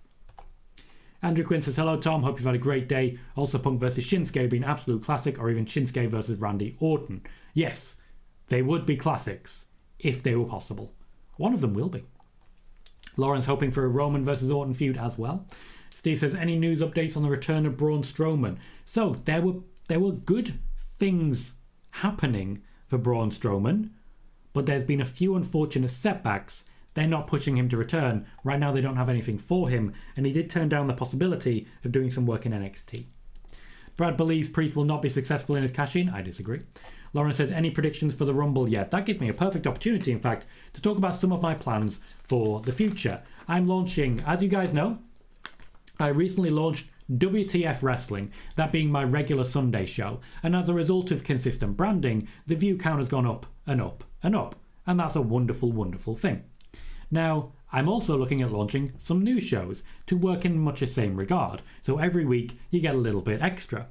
S1: Andrew Quinn says, hello Tom, hope you've had a great day. Also Punk vs Shinsuke would be an absolute classic, or even Shinsuke versus Randy Orton. Yes, they would be classics, if they were possible. One of them will be. Lauren's hoping for a Roman versus Orton feud as well. Steve says, any news updates on the return of Braun Strowman? So, there were good things happening for Braun Strowman, but there's been a few unfortunate setbacks. They're not pushing him to return. Right now they don't have anything for him, and he did turn down the possibility of doing some work in NXT. Brad believes Priest will not be successful in his cash-in. I disagree. Lauren says, any predictions for the Rumble yet? That gives me a perfect opportunity, in fact, to talk about some of my plans for the future. I'm launching, as you guys know, I recently launched WTF Wrestling, that being my regular Sunday show, and as a result of consistent branding, the view count has gone up and up and up, and that's a wonderful, wonderful thing. Now, I'm also looking at launching some new shows to work in much the same regard, so every week you get a little bit extra.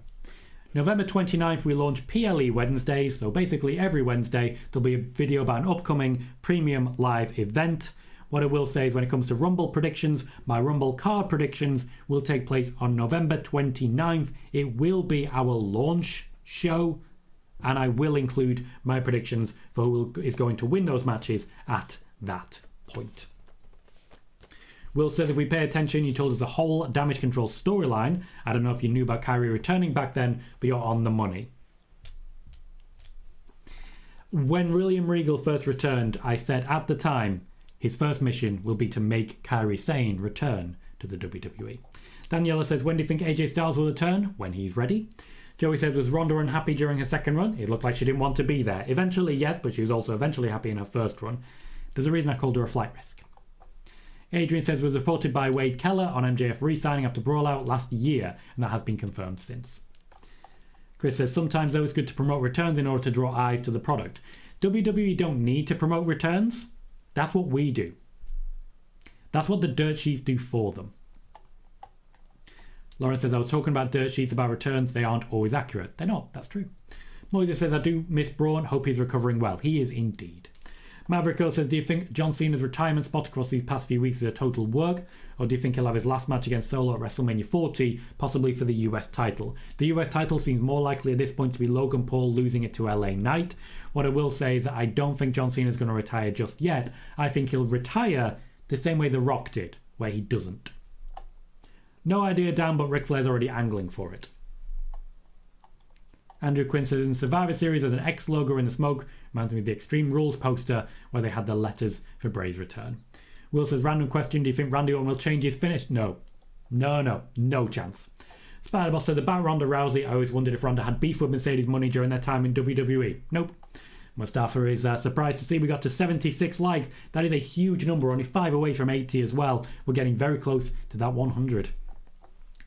S1: November 29th we launch PLE Wednesdays, so basically every Wednesday there'll be a video about an upcoming premium live event. What I will say is when it comes to Rumble predictions, my Rumble card predictions will take place on November 29th. It will be our launch show, and I will include my predictions for who is going to win those matches at that point. Will says, if we pay attention, you told us the whole Damage Control storyline. I don't know if you knew about Kyrie returning back then, but you're on the money. When William Regal first returned, I said at the time, his first mission will be to make Kyrie Sane return to the WWE. Daniela says, when do you think AJ Styles will return? When he's ready. Joey said, was Ronda unhappy during her second run? It looked like she didn't want to be there. Eventually, yes, but she was also eventually happy in her first run. There's a reason I called her a flight risk. Adrian says, was reported by Wade Keller on MJF re-signing after Brawlout last year, and that has been confirmed since. Chris says, sometimes though it's good to promote returns in order to draw eyes to the product. WWE don't need to promote returns. That's what we do. That's what the dirt sheets do for them. Lauren says, I was talking about dirt sheets about returns. They aren't always accurate. They're not. That's true. Moises says, I do miss Braun. Hope he's recovering well. He is indeed. Maverick says, do you think John Cena's retirement spot across these past few weeks is a total work? Or do you think he'll have his last match against Solo at WrestleMania 40, possibly for the US title? The US title seems more likely at this point to be Logan Paul losing it to LA Knight. What I will say is that I don't think John Cena's going to retire just yet. I think he'll retire the same way The Rock did, where he doesn't. No idea, Dan, but Ric Flair's already angling for it. Andrew Quinn says, in Survivor Series there's an X logo in the smoke, reminds me of the Extreme Rules poster where they had the letters for Bray's return. Will says, random question, do you think Randy Orton will change his finish? No chance. Spiderboss said, about Ronda Rousey, I always wondered if Ronda had beef with Mercedes Money during their time in WWE. Nope. Mustafa is surprised to see we got to 76 likes. That is a huge number, only 5 away from 80 as well. We're getting very close to that 100.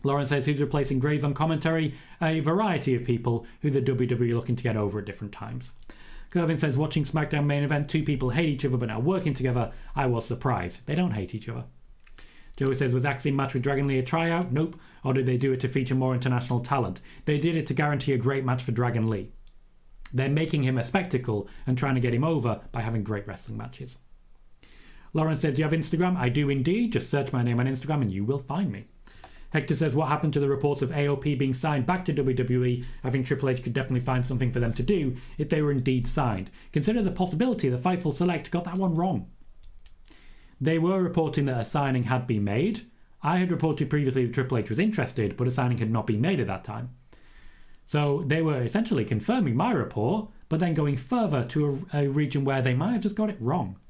S1: Lauren says, who's replacing Graves on commentary? A variety of people who the WWE are looking to get over at different times. Kervin says, watching SmackDown main event, 2 people hate each other but now working together. I was surprised. They don't hate each other. Joey says, was Axiom match with Dragon Lee a tryout? Nope. Or did they do it to feature more international talent? They did it to guarantee a great match for Dragon Lee. They're making him a spectacle and trying to get him over by having great wrestling matches. Lauren says, do you have Instagram? I do indeed. Just search my name on Instagram and you will find me. Hector says, what happened to the reports of AOP being signed back to WWE? I think Triple H could definitely find something for them to do if they were indeed signed. Consider the possibility that Fightful Select got that one wrong. They were reporting that a signing had been made. I had reported previously that Triple H was interested, but a signing had not been made at that time. So they were essentially confirming my report, but then going further to a region where they might have just got it wrong.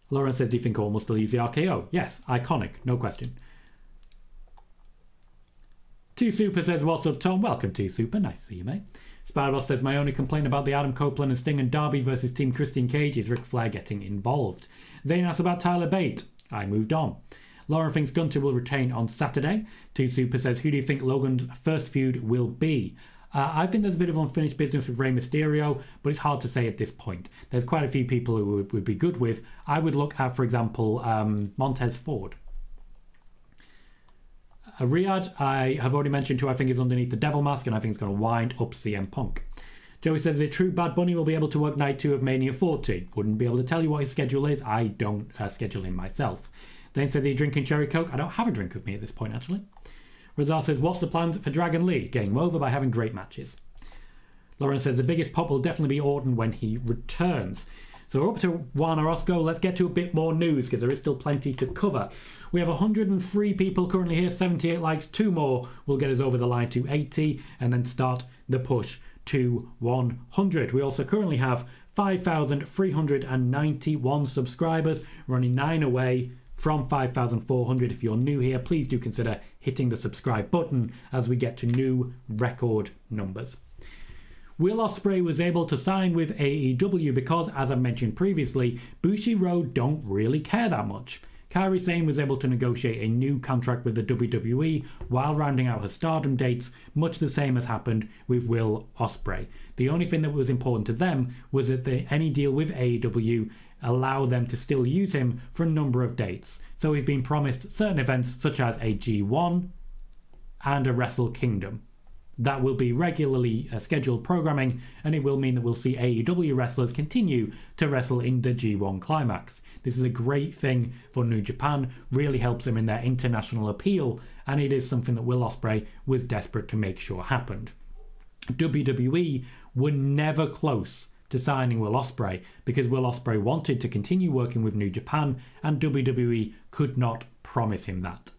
S1: Lauren says, do you think Orton will still use the RKO? Yes, iconic, no question. 2Super says, what's up, Tom? Welcome, 2Super. Nice to see you, mate. Spiderboss says, my only complaint about the Adam Copeland and Sting and Darby versus Team Christian Cage is Ric Flair getting involved. Zane asks about Tyler Bate. I moved on. Lauren thinks Gunter will retain on Saturday. 2Super says, who do you think Logan's first feud will be? I think there's a bit of unfinished business with Rey Mysterio, but it's hard to say at this point. There's quite a few people who would be good with. I would look at, for example, Montez Ford. Riyadh, I have already mentioned who I think is underneath the devil mask, and I think it's going to wind up CM Punk. Joey says, is it true Bad Bunny will be able to work night 2 of Mania 40? Wouldn't be able to tell you what his schedule is. I don't schedule him myself. Then says, are you drinking cherry coke? I don't have a drink with me at this point, actually. Razar says, what's the plans for Dragon Lee? Getting him over by having great matches. Lauren says, the biggest pop will definitely be Orton when he returns. So we're up to Juan Orozco. Let's get to a bit more news because there is still plenty to cover. We have 103 people currently here, 78 likes. 2 more will get us over the line to 80 and then start the push to 100. We also currently have 5,391 subscribers. We're only 9 away from 5,400. If you're new here, please do consider hitting the subscribe button as we get to new record numbers. Will Ospreay was able to sign with AEW because, as I mentioned previously, Bushiroad don't really care that much. Kairi Sane was able to negotiate a new contract with the WWE while rounding out her Stardom dates, much the same as happened with Will Ospreay. The only thing that was important to them was that any deal with AEW allow them to still use him for a number of dates. So he's been promised certain events such as a G1 and a Wrestle Kingdom. That will be regularly scheduled programming, and it will mean that we'll see AEW wrestlers continue to wrestle in the G1 climax. This is a great thing for New Japan, really helps them in their international appeal, and it is something that Will Ospreay was desperate to make sure happened. WWE were never close to signing Will Ospreay because Will Ospreay wanted to continue working with New Japan, and WWE could not promise him that.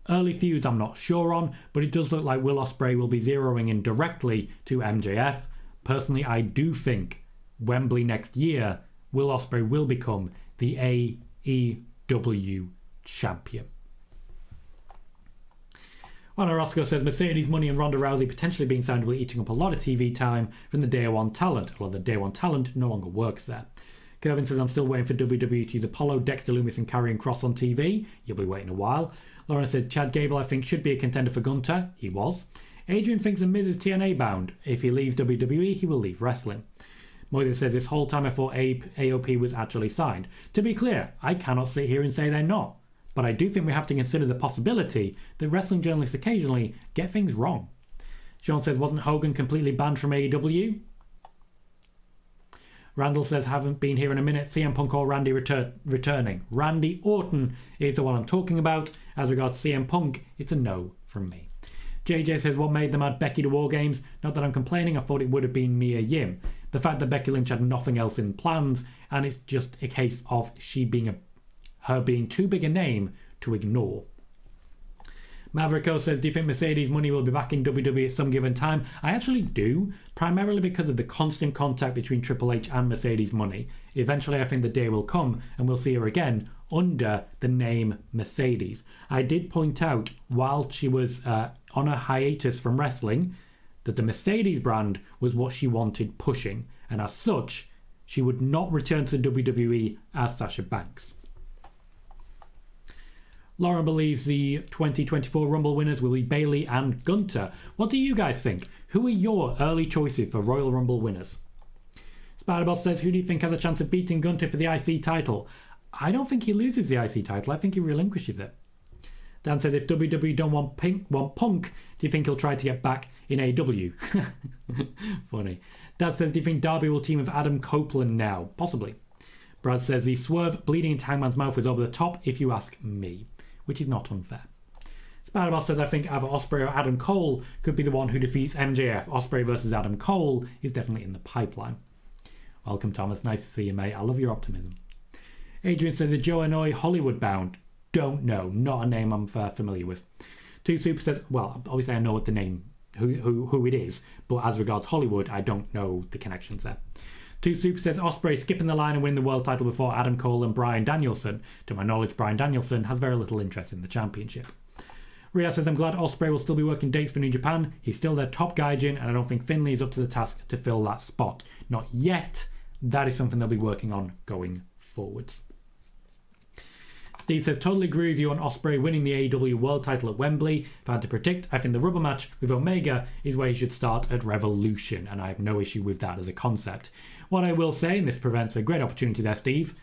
S1: Early feuds I'm not sure on, but it does look like Will Ospreay will be zeroing in directly to MJF. Personally, I do think Wembley next year, Will Ospreay will become the AEW champion. Juan Orozco says Mercedes Money and Ronda Rousey potentially being signed will be eating up a lot of TV time from the Day One talent. A lot of the Day One talent no longer works there. Kevin says I'm still waiting for WWE to use Apollo, Dexter Lumis and Karrion Kross on TV. You'll be waiting a while. Lauren said Chad Gable I think should be a contender for Gunter. He was. Adrian thinks The Miz is TNA bound. If he leaves WWE, he will leave wrestling. Moises says this whole time I thought AOP was actually signed. To be clear, I cannot sit here and say they're not. But I do think we have to consider the possibility that wrestling journalists occasionally get things wrong. Sean says, wasn't Hogan completely banned from AEW? Randall says, haven't been here in a minute. CM Punk or Randy returning. Randy Orton is the one I'm talking about. As regards CM Punk, it's a no from me. JJ says, what made them add Becky to Wargames? Not that I'm complaining, I thought it would have been Mia Yim. The fact that Becky Lynch had nothing else in plans, and it's just a case of her being too big a name to ignore. Maverico says, do you think Mercedes Money will be back in WWE at some given time? I actually do, primarily because of the constant contact between Triple H and Mercedes Money. Eventually I think the day will come and we'll see her again under the name Mercedes. I did point out while she was on a hiatus from wrestling that the Mercedes brand was what she wanted pushing, and as such she would not return to WWE as Sasha Banks. Lauren believes the 2024 Rumble winners will be Bayley and Gunter. What do you guys think? Who are your early choices for Royal Rumble winners? Spiderboss says, who do you think has a chance of beating Gunter for the IC title? I don't think he loses the IC title. I think he relinquishes it. Dan says, if WWE don't want Punk, do you think he'll try to get back in AEW? Funny. Dad says, do you think Darby will team with Adam Copeland now? Possibly. Brad says, the swerve bleeding into Hangman's mouth was over the top, if you ask me. Which is not unfair. Spiderboss says, I think either Ospreay or Adam Cole could be the one who defeats MJF. Ospreay versus Adam Cole is definitely in the pipeline. Welcome, Thomas. Nice to see you, mate. I love your optimism. Adrian says, is Joe Anoa'i Hollywood bound? Don't know. Not a name I'm familiar with. 2Super says, well, obviously I know what the name, who it is, but as regards Hollywood, I don't know the connections there. 2Super says, Ospreay skipping the line and winning the world title before Adam Cole and Bryan Danielson. To my knowledge, Bryan Danielson has very little interest in the championship. Rhea says, I'm glad Ospreay will still be working dates for New Japan. He's still their top gaijin, and I don't think Finlay is up to the task to fill that spot. Not yet. That is something they'll be working on going forwards. Steve says, totally agree with you on Ospreay winning the AEW World title at Wembley. If I had to predict, I think the rubber match with Omega is where he should start at Revolution, and I have no issue with that as a concept. What I will say, and this prevents a great opportunity there, Steve,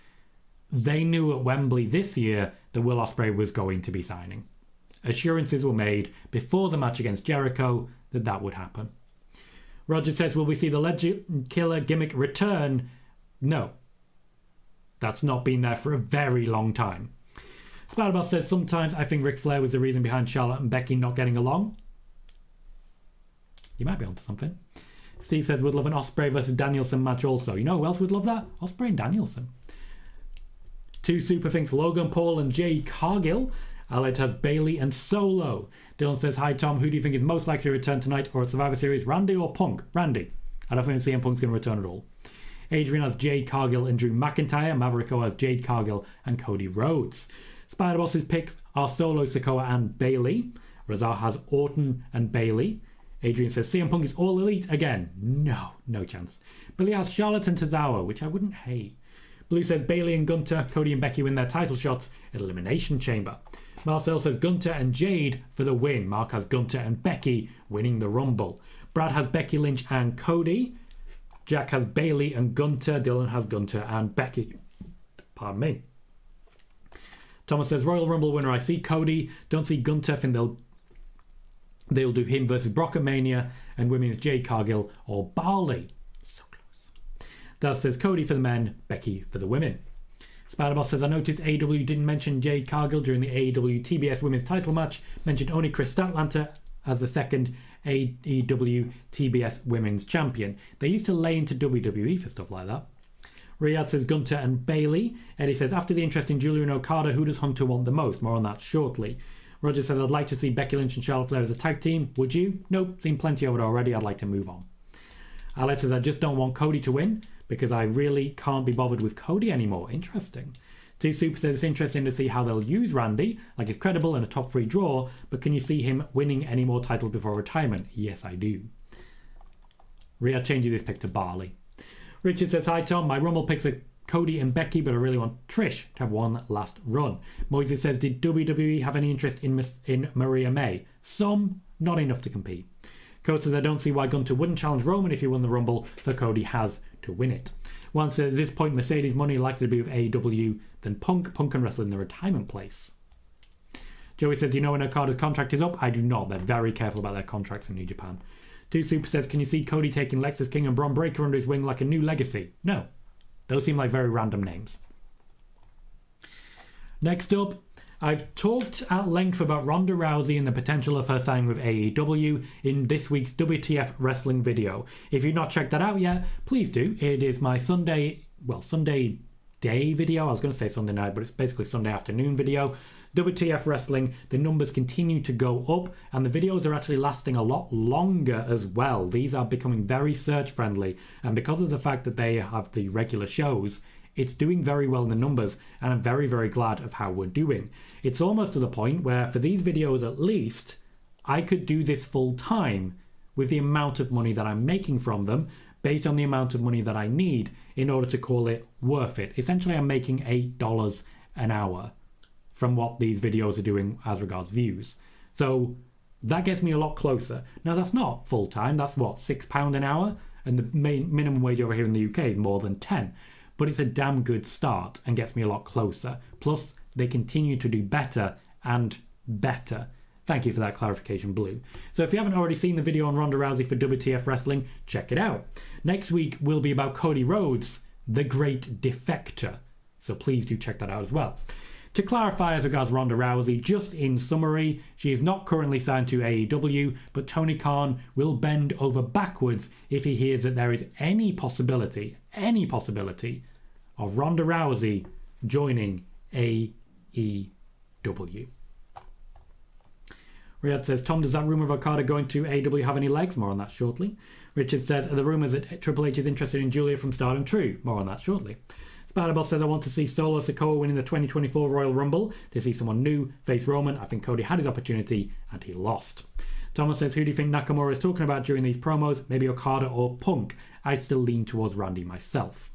S1: they knew at Wembley this year that Will Ospreay was going to be signing. Assurances were made before the match against Jericho that that would happen. Roger says, will we see the Legend Killer gimmick return? No. That's not been there for a very long time. Spider-Boss says, sometimes I think Ric Flair was the reason behind Charlotte and Becky not getting along. You might be onto something. Steve says, would love an Ospreay versus Danielson match also. You know who else would love that? Ospreay and Danielson. Two Super thinks Logan Paul and Jade Cargill. Aled has Bailey and Solo. Dylan says, hi Tom, who do you think is most likely to return tonight or at Survivor Series, Randy or Punk? Randy. I don't think CM Punk's going to return at all. Adrian has Jade Cargill and Drew McIntyre. Maverico has Jade Cargill and Cody Rhodes. Spider-Boss's picks are Solo, Sikoa and Bailey. Razar has Orton and Bailey. Adrian says CM Punk is all elite again. No chance. Billy has Charlotte and Tozawa, which I wouldn't hate. Blue says Bailey and Gunter, Cody and Becky win their title shots at Elimination Chamber. Marcel says Gunter and Jade for the win. Mark has Gunter and Becky winning the Rumble. Brad has Becky Lynch and Cody. Jack has Bailey and Gunter. Dylan has Gunter and Becky. Pardon me. Thomas says Royal Rumble winner, I see Cody. Don't see Gunter. I think they'll do him versus Brock at Mania. And women's Jade Cargill or Barley. So close. Dad says Cody for the men, Becky for the women. Spider-Boss says, I noticed AEW didn't mention Jade Cargill during the AEW TBS women's title match. Mentioned only Chris Statlander as the second AEW TBS women's champion. They used to lay into WWE for stuff like that. Riyadh says Gunter and Bailey. Eddie says, after the interest in Julia and Okada, who does Hunter want the most? More on that shortly. Roger says, I'd like to see Becky Lynch and Charlotte Flair as a tag team. Would you? Nope, seen plenty of it already. I'd like to move on. Alex says, I just don't want Cody to win because I really can't be bothered with Cody anymore. Interesting. Two Super says it's interesting to see how they'll use Randy, like it's credible and a top 3 draw, but can you see him winning any more titles before retirement? Yes, I do. Rhea changes his pick to Barley. Richard says, hi Tom, my Rumble picks are Cody and Becky, but I really want Trish to have one last run. Moises says, did WWE have any interest in Maria May? Some, not enough to compete. Code says, I don't see why Gunter wouldn't challenge Roman if he won the Rumble, so Cody has to win it. One says, at this point, Mercedes money likely to be with AEW than Punk. Punk can wrestle in the retirement place. Joey says, do you know when Okada's contract is up? I do not. They're very careful about their contracts in New Japan. Two Super says, can you see Cody taking Lexus King and Bron Breakker under his wing like a new legacy? No. Those seem like very random names. Next up, I've talked at length about Ronda Rousey and the potential of her signing with AEW in this week's WTF Wrestling video. If you've not checked that out yet, please do. It is my Sunday day video. I was going to say Sunday night, but it's basically Sunday afternoon video. WTF Wrestling, the numbers continue to go up and the videos are actually lasting a lot longer as well. These are becoming very search friendly, and because of the fact that they have the regular shows, it's doing very well in the numbers, and I'm very, very glad of how we're doing. It's almost to the point where for these videos at least, I could do this full time with the amount of money that I'm making from them based on the amount of money that I need in order to call it worth it. Essentially, I'm making $8 an hour from what these videos are doing as regards views. So that gets me a lot closer. Now, that's not full time. That's what, £6 an hour? And the minimum wage over here in the UK is more than 10. But it's a damn good start and gets me a lot closer. Plus, they continue to do better and better. Thank you for that clarification, Blue. So if you haven't already seen the video on Ronda Rousey for WTF Wrestling, check it out. Next week will be about Cody Rhodes, the Great Defector. So please do check that out as well. To clarify as regards Ronda Rousey, just in summary, she is not currently signed to AEW, but Tony Khan will bend over backwards if he hears that there is any possibility of Ronda Rousey joining AEW. Riyadh says, Tom, does that rumour of Okada going to AEW have any legs? More on that shortly. Richard says, are the rumours that Triple H is interested in Julia from Stardom true? More on that shortly. Spider-Boss says, I want to see Solo Sikoa winning the 2024 Royal Rumble. To see someone new face Roman, I think Cody had his opportunity and he lost. Thomas says, who do you think Nakamura is talking about during these promos? Maybe Okada or Punk. I'd still lean towards Randy myself.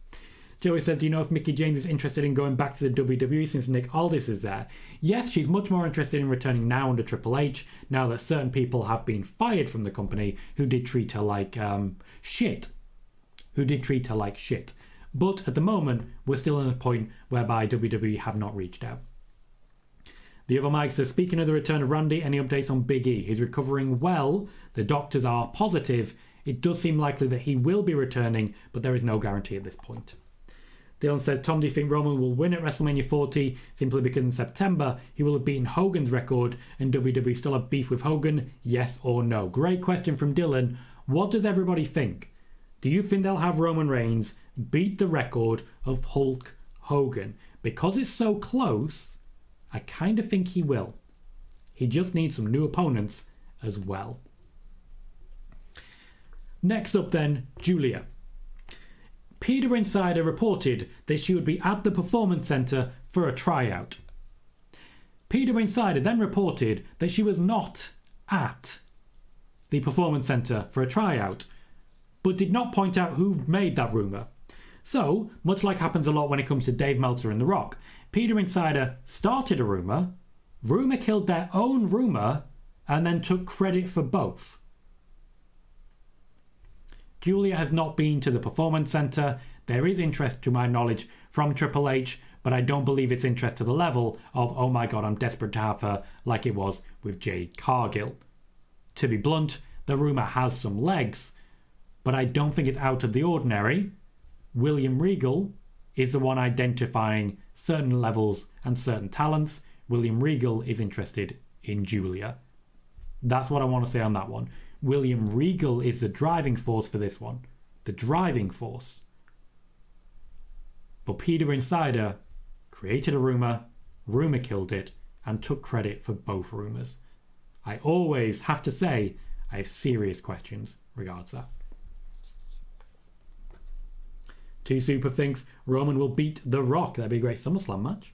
S1: Joey says, do you know if Mickie James is interested in going back to the WWE since Nick Aldis is there? Yes, she's much more interested in returning now under Triple H, now that certain people have been fired from the company who did treat her like shit. But at the moment, we're still at a point whereby WWE have not reached out. The other Mike says, speaking of the return of Randy, any updates on Big E? He's recovering well. The doctors are positive. It does seem likely that he will be returning, but there is no guarantee at this point. Dylan says, Tom, do you think Roman will win at WrestleMania 40 simply because in September he will have beaten Hogan's record and WWE still have beef with Hogan? Yes or no? Great question from Dylan. What does everybody think? Do you think they'll have Roman Reigns beat the record of Hulk Hogan? Because it's so close, I kind of think he will. He just needs some new opponents as well. Next up then, Julia. PWInsider reported that she would be at the Performance Center for a tryout. PWInsider then reported that she was not at the Performance Center for a tryout, but did not point out who made that rumour. So, much like happens a lot when it comes to Dave Meltzer and The Rock, PWInsider started a rumour killed their own rumour, and then took credit for both. Julia has not been to the Performance Center. There is interest, to my knowledge, from Triple H, but I don't believe it's interest to the level of, oh my god, I'm desperate to have her, like it was with Jade Cargill. To be blunt, the rumour has some legs, but I don't think it's out of the ordinary. William Regal is the one identifying certain levels and certain talents. William Regal is interested in Julia. That's what I want to say on that one. William Regal is the driving force for this one. The driving force. But PWInsider created a rumour killed it, and took credit for both rumours. I always have to say, I have serious questions regards that. Two Super thinks Roman will beat The Rock. That'd be a great SummerSlam match.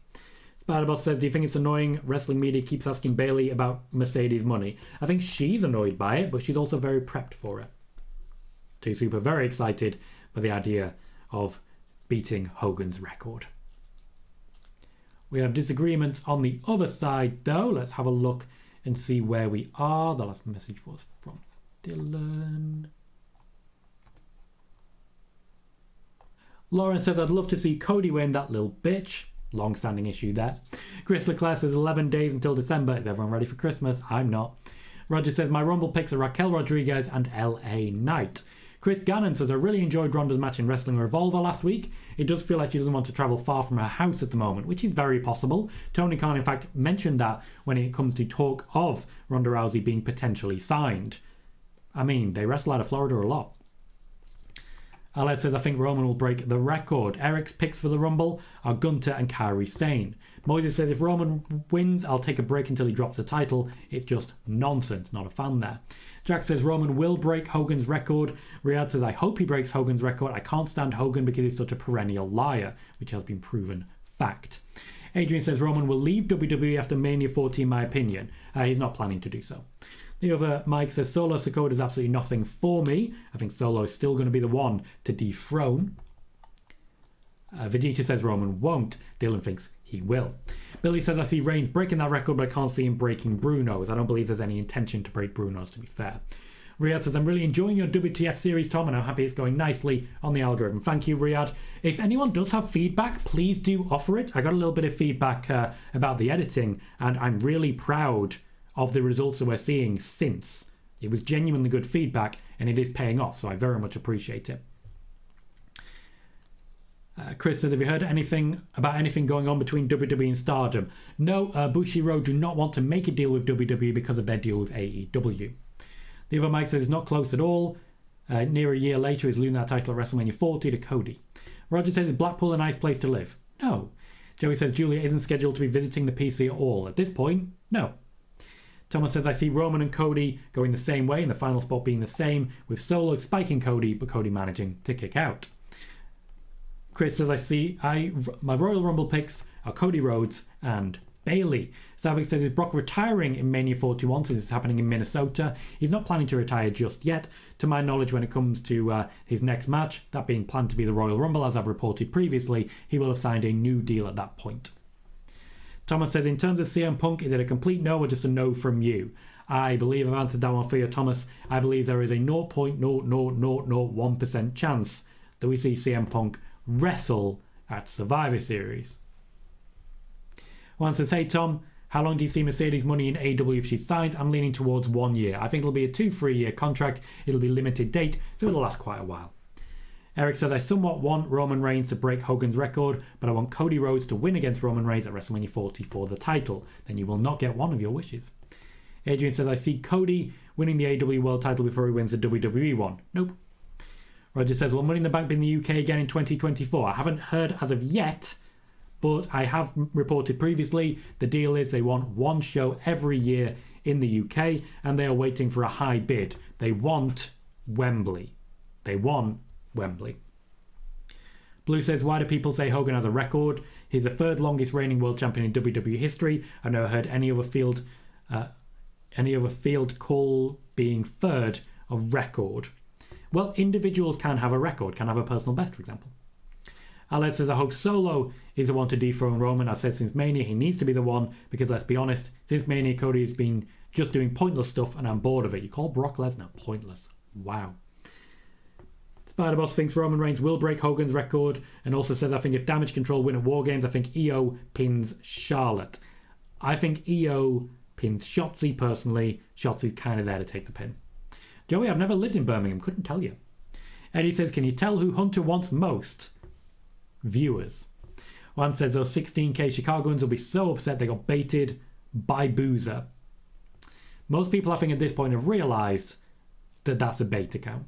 S1: Spider-Boss says, do you think it's annoying wrestling media keeps asking Bayley about Mercedes money? I think she's annoyed by it, but she's also very prepped for it. Two Super very excited by the idea of beating Hogan's record. We have disagreements on the other side, though. Let's have a look and see where we are. The last message was from Dylan. Lauren says, I'd love to see Cody win, that little bitch. Long-standing issue there. Chris Leclerc says 11 days until December. Is everyone ready for Christmas? I'm not. Roger says my Rumble picks are Raquel Rodriguez and LA Knight. Chris Gannon says I really enjoyed Ronda's match in Wrestling Revolver last week. It does feel like she doesn't want to travel far from her house at the moment, which is very possible. Tony Khan in fact mentioned that when it comes to talk of Ronda Rousey being potentially signed. I mean, they wrestle out of Florida a lot. Alex says, I think Roman will break the record. Eric's picks for the Rumble are Gunter and Kairi Sane. Moses says, if Roman wins, I'll take a break until he drops the title. It's just nonsense. Not a fan there. Jack says, Roman will break Hogan's record. Riyadh says, I hope he breaks Hogan's record. I can't stand Hogan because he's such a perennial liar, which has been proven fact. Adrian says, Roman will leave WWE after Mania 40, in my opinion. He's not planning to do so. The other Mike says, Solo Sikoa does absolutely nothing for me. I think Solo is still going to be the one to dethrone. Vegeta says Roman won't. Dylan thinks he will. Billy says, I see Reigns breaking that record, but I can't see him breaking Bruno's. I don't believe there's any intention to break Bruno's, to be fair. Riyadh says, I'm really enjoying your WTF series, Tom, and I'm happy it's going nicely on the algorithm. Thank you, Riyadh. If anyone does have feedback, please do offer it. I got a little bit of feedback about the editing, and I'm really proud of the results that we're seeing since. It was genuinely good feedback, and it is paying off, so I very much appreciate it. Chris says, have you heard anything about anything going on between WWE and Stardom? No, Bushiroad do not want to make a deal with WWE because of their deal with AEW. The other Mike says, it's not close at all. Near a year later, he's losing that title at WrestleMania 40 to Cody. Roger says, is Blackpool a nice place to live? No. Joey says, Julia isn't scheduled to be visiting the PC at all. At this point, no. Thomas says, I see Roman and Cody going the same way, and the final spot being the same, with Solo spiking Cody, but Cody managing to kick out. Chris says, my Royal Rumble picks are Cody Rhodes and Bailey. Savik says, is Brock retiring in Mania 41 since it's happening in Minnesota? He's not planning to retire just yet. To my knowledge, when it comes to his next match, that being planned to be the Royal Rumble, as I've reported previously, he will have signed a new deal at that point. Thomas says, in terms of CM Punk, is it a complete no or just a no from you? I believe I've answered that one for you, Thomas. I believe there is a 0.00001% chance that we see CM Punk wrestle at Survivor Series. One says, hey Tom, how long do you see Mercedes money in AEW if she signs? I'm leaning towards 1 year. I think it'll be a 2-3 year contract. It'll be limited date, so it'll last quite a while. Eric says, I somewhat want Roman Reigns to break Hogan's record, but I want Cody Rhodes to win against Roman Reigns at WrestleMania 40 for the title. Then you will not get one of your wishes. Adrian says, I see Cody winning the AEW World title before he wins the WWE one. Nope. Roger says, will Money in the Bank be in the UK again in 2024? I haven't heard as of yet, but I have reported previously the deal is they want one show every year in the UK and they are waiting for a high bid. They want Wembley. They want Wembley. Blue says, why do people say Hogan has a record? He's the third longest reigning world champion in WWE history. I've never heard any other field call being third a record. Well, individuals can have a record, can have a personal best, for example. Alex says, I hope Solo is the one to dethrone Roman. I've said since Mania he needs to be the one because, let's be honest, since Mania Cody has been just doing pointless stuff and I'm bored of it. You call Brock Lesnar pointless. Wow. Spider-Boss thinks Roman Reigns will break Hogan's record and also says, I think if Damage Control win at Wargames, I think EO pins Charlotte. I think EO pins Shotzi personally. Shotzi's kind of there to take the pin. Joey, I've never lived in Birmingham, couldn't tell you. Eddie says, can you tell who Hunter wants most? Viewers. One says those 16k Chicagoans will be so upset they got baited by Boozer. Most people, I think, at this point have realised that that's a bait account.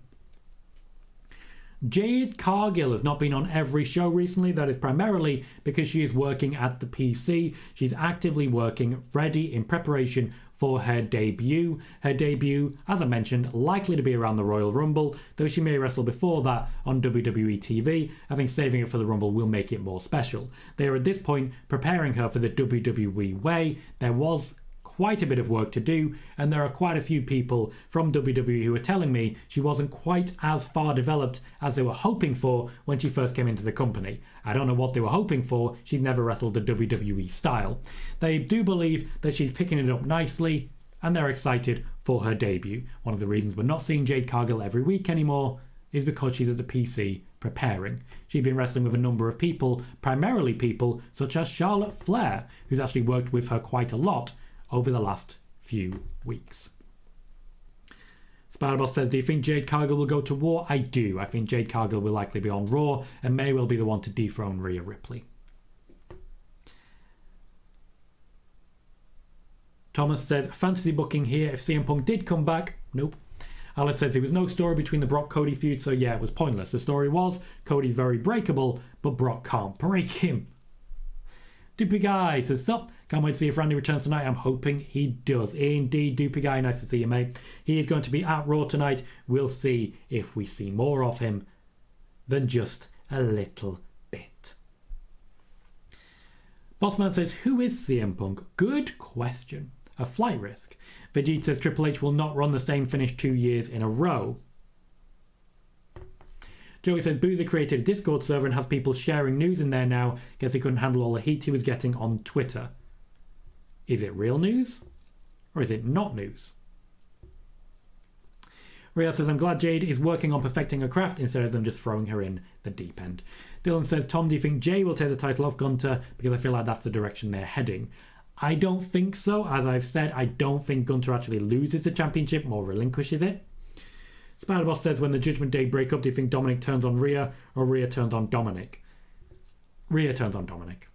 S1: Jade Cargill has not been on every show recently. That is primarily because she is working at the PC. She's actively working, ready in preparation for her debut. Her debut, as I mentioned, likely to be around the Royal Rumble, though she may wrestle before that on WWE TV. I think saving it for the Rumble will make it more special. They are at this point preparing her for the WWE way. There was quite a bit of work to do, and there are quite a few people from WWE who are telling me she wasn't quite as far developed as they were hoping for when she first came into the company. I don't know what they were hoping for. She's never wrestled the WWE style. They do believe that she's picking it up nicely, and they're excited for her debut. One of the reasons we're not seeing Jade Cargill every week anymore is because she's at the PC preparing. She's been wrestling with a number of people, primarily people such as Charlotte Flair, who's actually worked with her quite a lot over the last few weeks. Spider-Boss says, do you think Jade Cargill will go to War? I do. I think Jade Cargill will likely be on Raw and may well be the one to dethrone Rhea Ripley. Thomas says, fantasy booking here if CM Punk did come back. Nope. Alex says, there was no story between the Brock-Cody feud, so yeah, it was pointless. The story was, Cody's very breakable, but Brock can't break him. Doopy Guy says, sup? Can't wait to see if Randy returns tonight. I'm hoping he does. Indeed, Doopy Guy, nice to see you, mate. He is going to be at Raw tonight. We'll see if we see more of him than just a little bit. Bossman says, who is CM Punk? Good question. A flight risk. Vegeta says Triple H will not run the same finish 2 years in a row. Joey said Boozer created a Discord server and has people sharing news in there now. Guess he couldn't handle all the heat he was getting on Twitter. Is it real news? Or is it not news? Ria says, I'm glad Jade is working on perfecting her craft instead of them just throwing her in the deep end. Dylan says, Tom, do you think Jay will take the title off Gunter? Because I feel like that's the direction they're heading. I don't think so. As I've said, I don't think Gunter actually loses the championship, more relinquishes it. Spider-Boss says, when the Judgment Day break up, do you think Dominic turns on Rhea or Rhea turns on Dominic? Rhea turns on Dominic.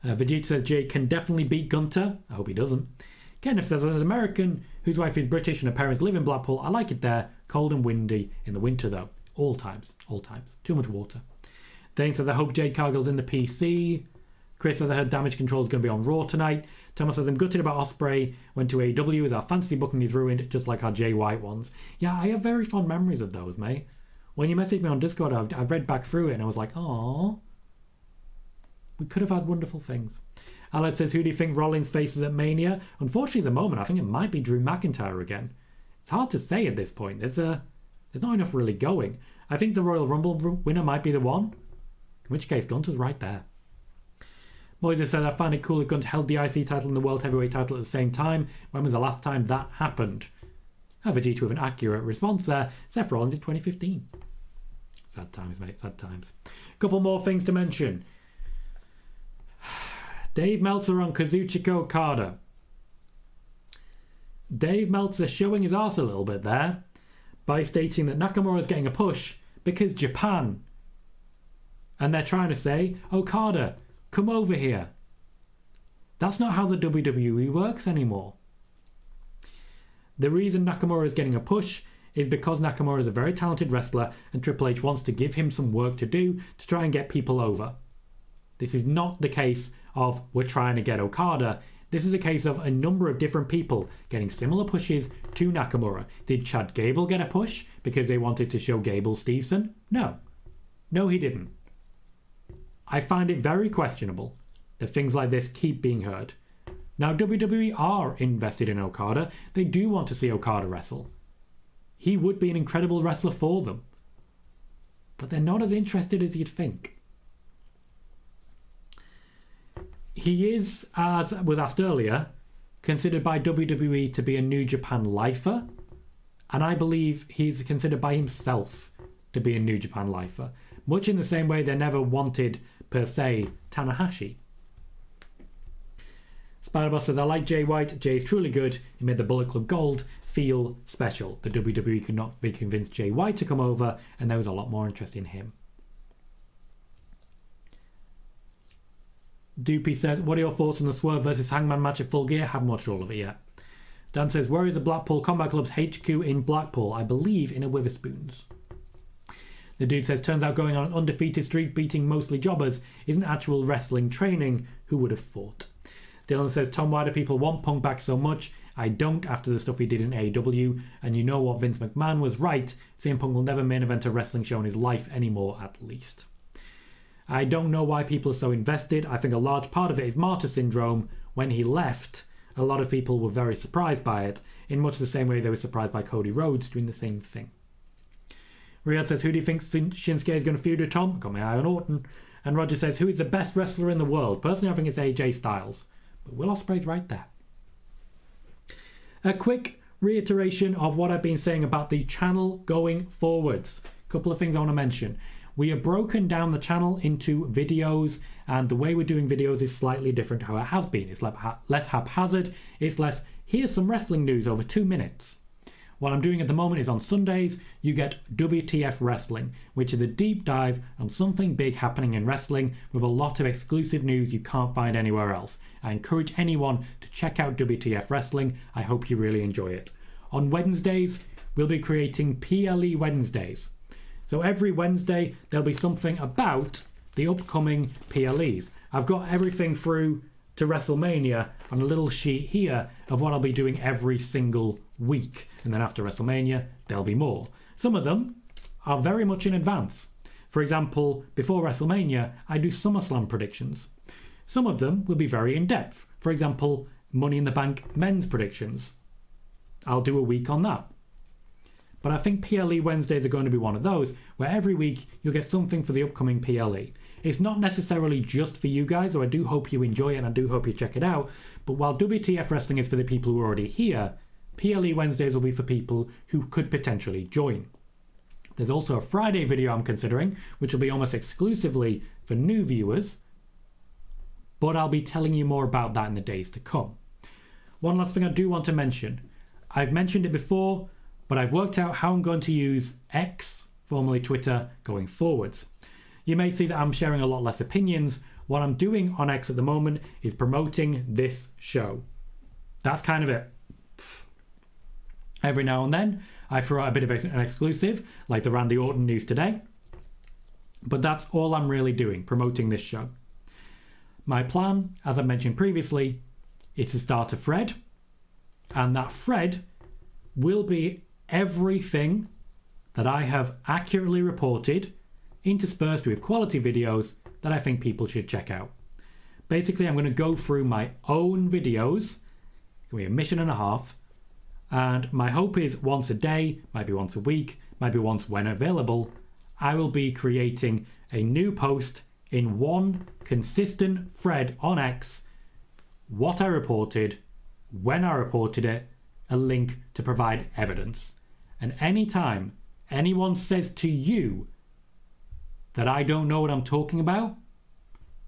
S1: Vegeta says, Jay can definitely beat Gunter. I hope he doesn't. Kenneth says, as an American whose wife is British and her parents live in Blackpool, I like it there. Cold and windy in the winter, though. All times. All times. Too much water. Dane says, I hope Jade Cargill's in the PC. Chris says, I heard Damage Control is going to be on Raw tonight. Thomas says, I'm gutted about Ospreay. Went to AEW as our fantasy booking is ruined, just like our Jay White ones. Yeah, I have very fond memories of those, mate. When you messaged me on Discord, I read back through it and I was like, aww. We could have had wonderful things. Aled says, who do you think Rollins faces at Mania? Unfortunately, at the moment, I think it might be Drew McIntyre again. It's hard to say at this point. There's not enough really going. I think the Royal Rumble winner might be the one. In which case, Gunther's right there. Moises said, I find it cool that Gunther held the IC title and the World Heavyweight title at the same time. When was the last time that happened? Vegeta with an accurate response there. Seth Rollins in 2015. Sad times, mate, sad times. Couple more things to mention. Dave Meltzer on Kazuchika Okada. Dave Meltzer showing his arse a little bit there by stating that Nakamura is getting a push because Japan. And they're trying to say, Okada, come over here. That's not how the WWE works anymore. The reason Nakamura is getting a push is because Nakamura is a very talented wrestler and Triple H wants to give him some work to do to try and get people over. This is not the case of we're trying to get Okada. This is a case of a number of different people getting similar pushes to Nakamura. Did Chad Gable get a push because they wanted to show Gable Stevenson? No. No, he didn't. I find it very questionable that things like this keep being heard. Now, WWE are invested in Okada. They do want to see Okada wrestle. He would be an incredible wrestler for them. But they're not as interested as you'd think. He is, as was asked earlier, considered by WWE to be a New Japan lifer. And I believe he's considered by himself to be a New Japan lifer. Much in the same way they never wanted, per se, Tanahashi. Spiderboss says, I like Jay White. Jay is truly good. He made the Bullet Club Gold feel special. The WWE could not be convinced Jay White to come over, and there was a lot more interest in him. Doopy says, what are your thoughts on the Swerve versus Hangman match at Full Gear? Haven't watched all of it yet. Dan says, where is the Blackpool Combat Club's HQ in Blackpool? I believe in a Witherspoons. The dude says, turns out going on an undefeated streak, beating mostly jobbers, isn't actual wrestling training. Who would have thought? Dylan says, Tom, why do people want Punk back so much? I don't, after the stuff he did in AEW. And you know what, Vince McMahon was right. CM Punk will never main event a wrestling show in his life anymore, at least. I don't know why people are so invested. I think a large part of it is martyr syndrome. When he left, a lot of people were very surprised by it, in much the same way they were surprised by Cody Rhodes doing the same thing. Riyadh says, who do you think Shinsuke is going to feud with, Tom? Got my eye on Orton. And Roger says, who is the best wrestler in the world? Personally, I think it's AJ Styles. But Will Ospreay's right there. A quick reiteration of what I've been saying about the channel going forwards. A couple of things I want to mention. We have broken down the channel into videos, and the way we're doing videos is slightly different to how it has been. It's less haphazard. It's less, here's some wrestling news over 2 minutes. What I'm doing at the moment is on Sundays, you get WTF Wrestling, which is a deep dive on something big happening in wrestling with a lot of exclusive news you can't find anywhere else. I encourage anyone to check out WTF Wrestling. I hope you really enjoy it. On Wednesdays, we'll be creating PLE Wednesdays. So every Wednesday, there'll be something about the upcoming PLEs. I've got everything through to WrestleMania on a little sheet here of what I'll be doing every single week. And then after WrestleMania, there'll be more. Some of them are very much in advance. For example, before WrestleMania, I do SummerSlam predictions. Some of them will be very in-depth. For example, Money in the Bank men's predictions. I'll do a week on that. But I think PLE Wednesdays are going to be one of those, where every week you'll get something for the upcoming PLE. It's not necessarily just for you guys, so I do hope you enjoy it and I do hope you check it out. But while WTF Wrestling is for the people who are already here, PLE Wednesdays will be for people who could potentially join. There's also a Friday video I'm considering, which will be almost exclusively for new viewers, but I'll be telling you more about that in the days to come. One last thing I do want to mention. I've mentioned it before, but I've worked out how I'm going to use X, formerly Twitter, going forwards. You may see that I'm sharing a lot less opinions. What I'm doing on X at the moment is promoting this show. That's kind of it. Every now and then, I throw out a bit of an exclusive, like the Randy Orton news today. But that's all I'm really doing, promoting this show. My plan, as I mentioned previously, is to start a thread. And that thread will be everything that I have accurately reported, interspersed with quality videos that I think people should check out. Basically, I'm going to go through my own videos. It's going to be a mission and a half. And my hope is once a day, maybe once a week, maybe once when available, I will be creating a new post in one consistent thread on X, what I reported, when I reported it, a link to provide evidence. And anytime anyone says to you that I don't know what I'm talking about,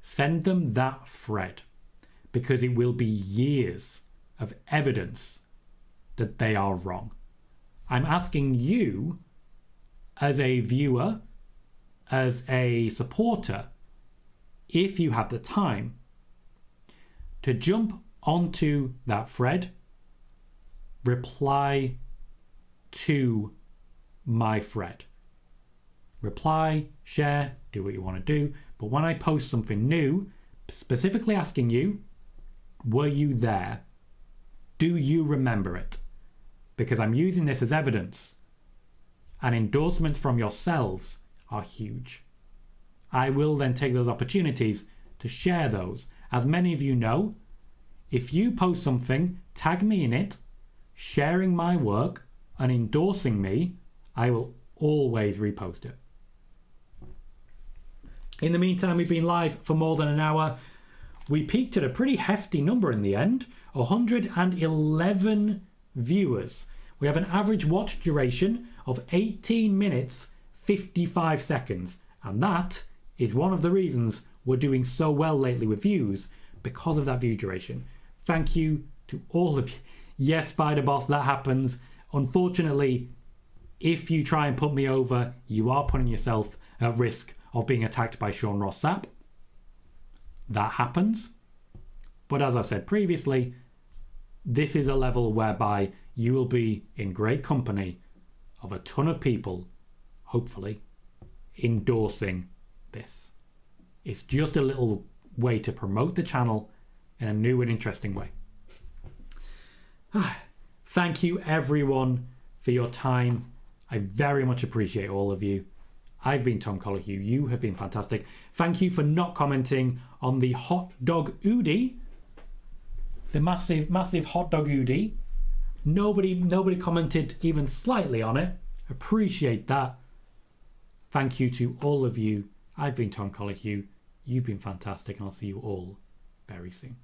S1: send them that thread, because it will be years of evidence that they are wrong. I'm asking you, as a viewer, as a supporter, if you have the time, to jump onto that thread, reply to my thread. Reply, share, do what you want to do. But when I post something new, specifically asking you, were you there? Do you remember it? Because I'm using this as evidence. And endorsements from yourselves are huge. I will then take those opportunities to share those. As many of you know, if you post something, tag me in it, sharing my work and endorsing me, I will always repost it. In the meantime, we've been live for more than an hour. We peaked at a pretty hefty number in the end, 111 viewers. We have an average watch duration of 18 minutes, 55 seconds. And that is one of the reasons we're doing so well lately with views, because of that view duration. Thank you to all of you. Yes, Spider Boss, that happens. Unfortunately, if you try and put me over, you are putting yourself at risk of being attacked by Sean Ross Sapp. That happens. But as I've said previously, this is a level whereby you will be in great company of a ton of people, hopefully, endorsing this. It's just a little way to promote the channel in a new and interesting way. Thank you everyone for your time. I very much appreciate all of you. I've been Tom Colohue. You have been fantastic. Thank you for not commenting on the hot dog Udi. The massive hot dog Udi. Nobody commented even slightly on it. Appreciate that. Thank you to all of you. I've been Tom Colohue. You've been fantastic, and I'll see you all very soon.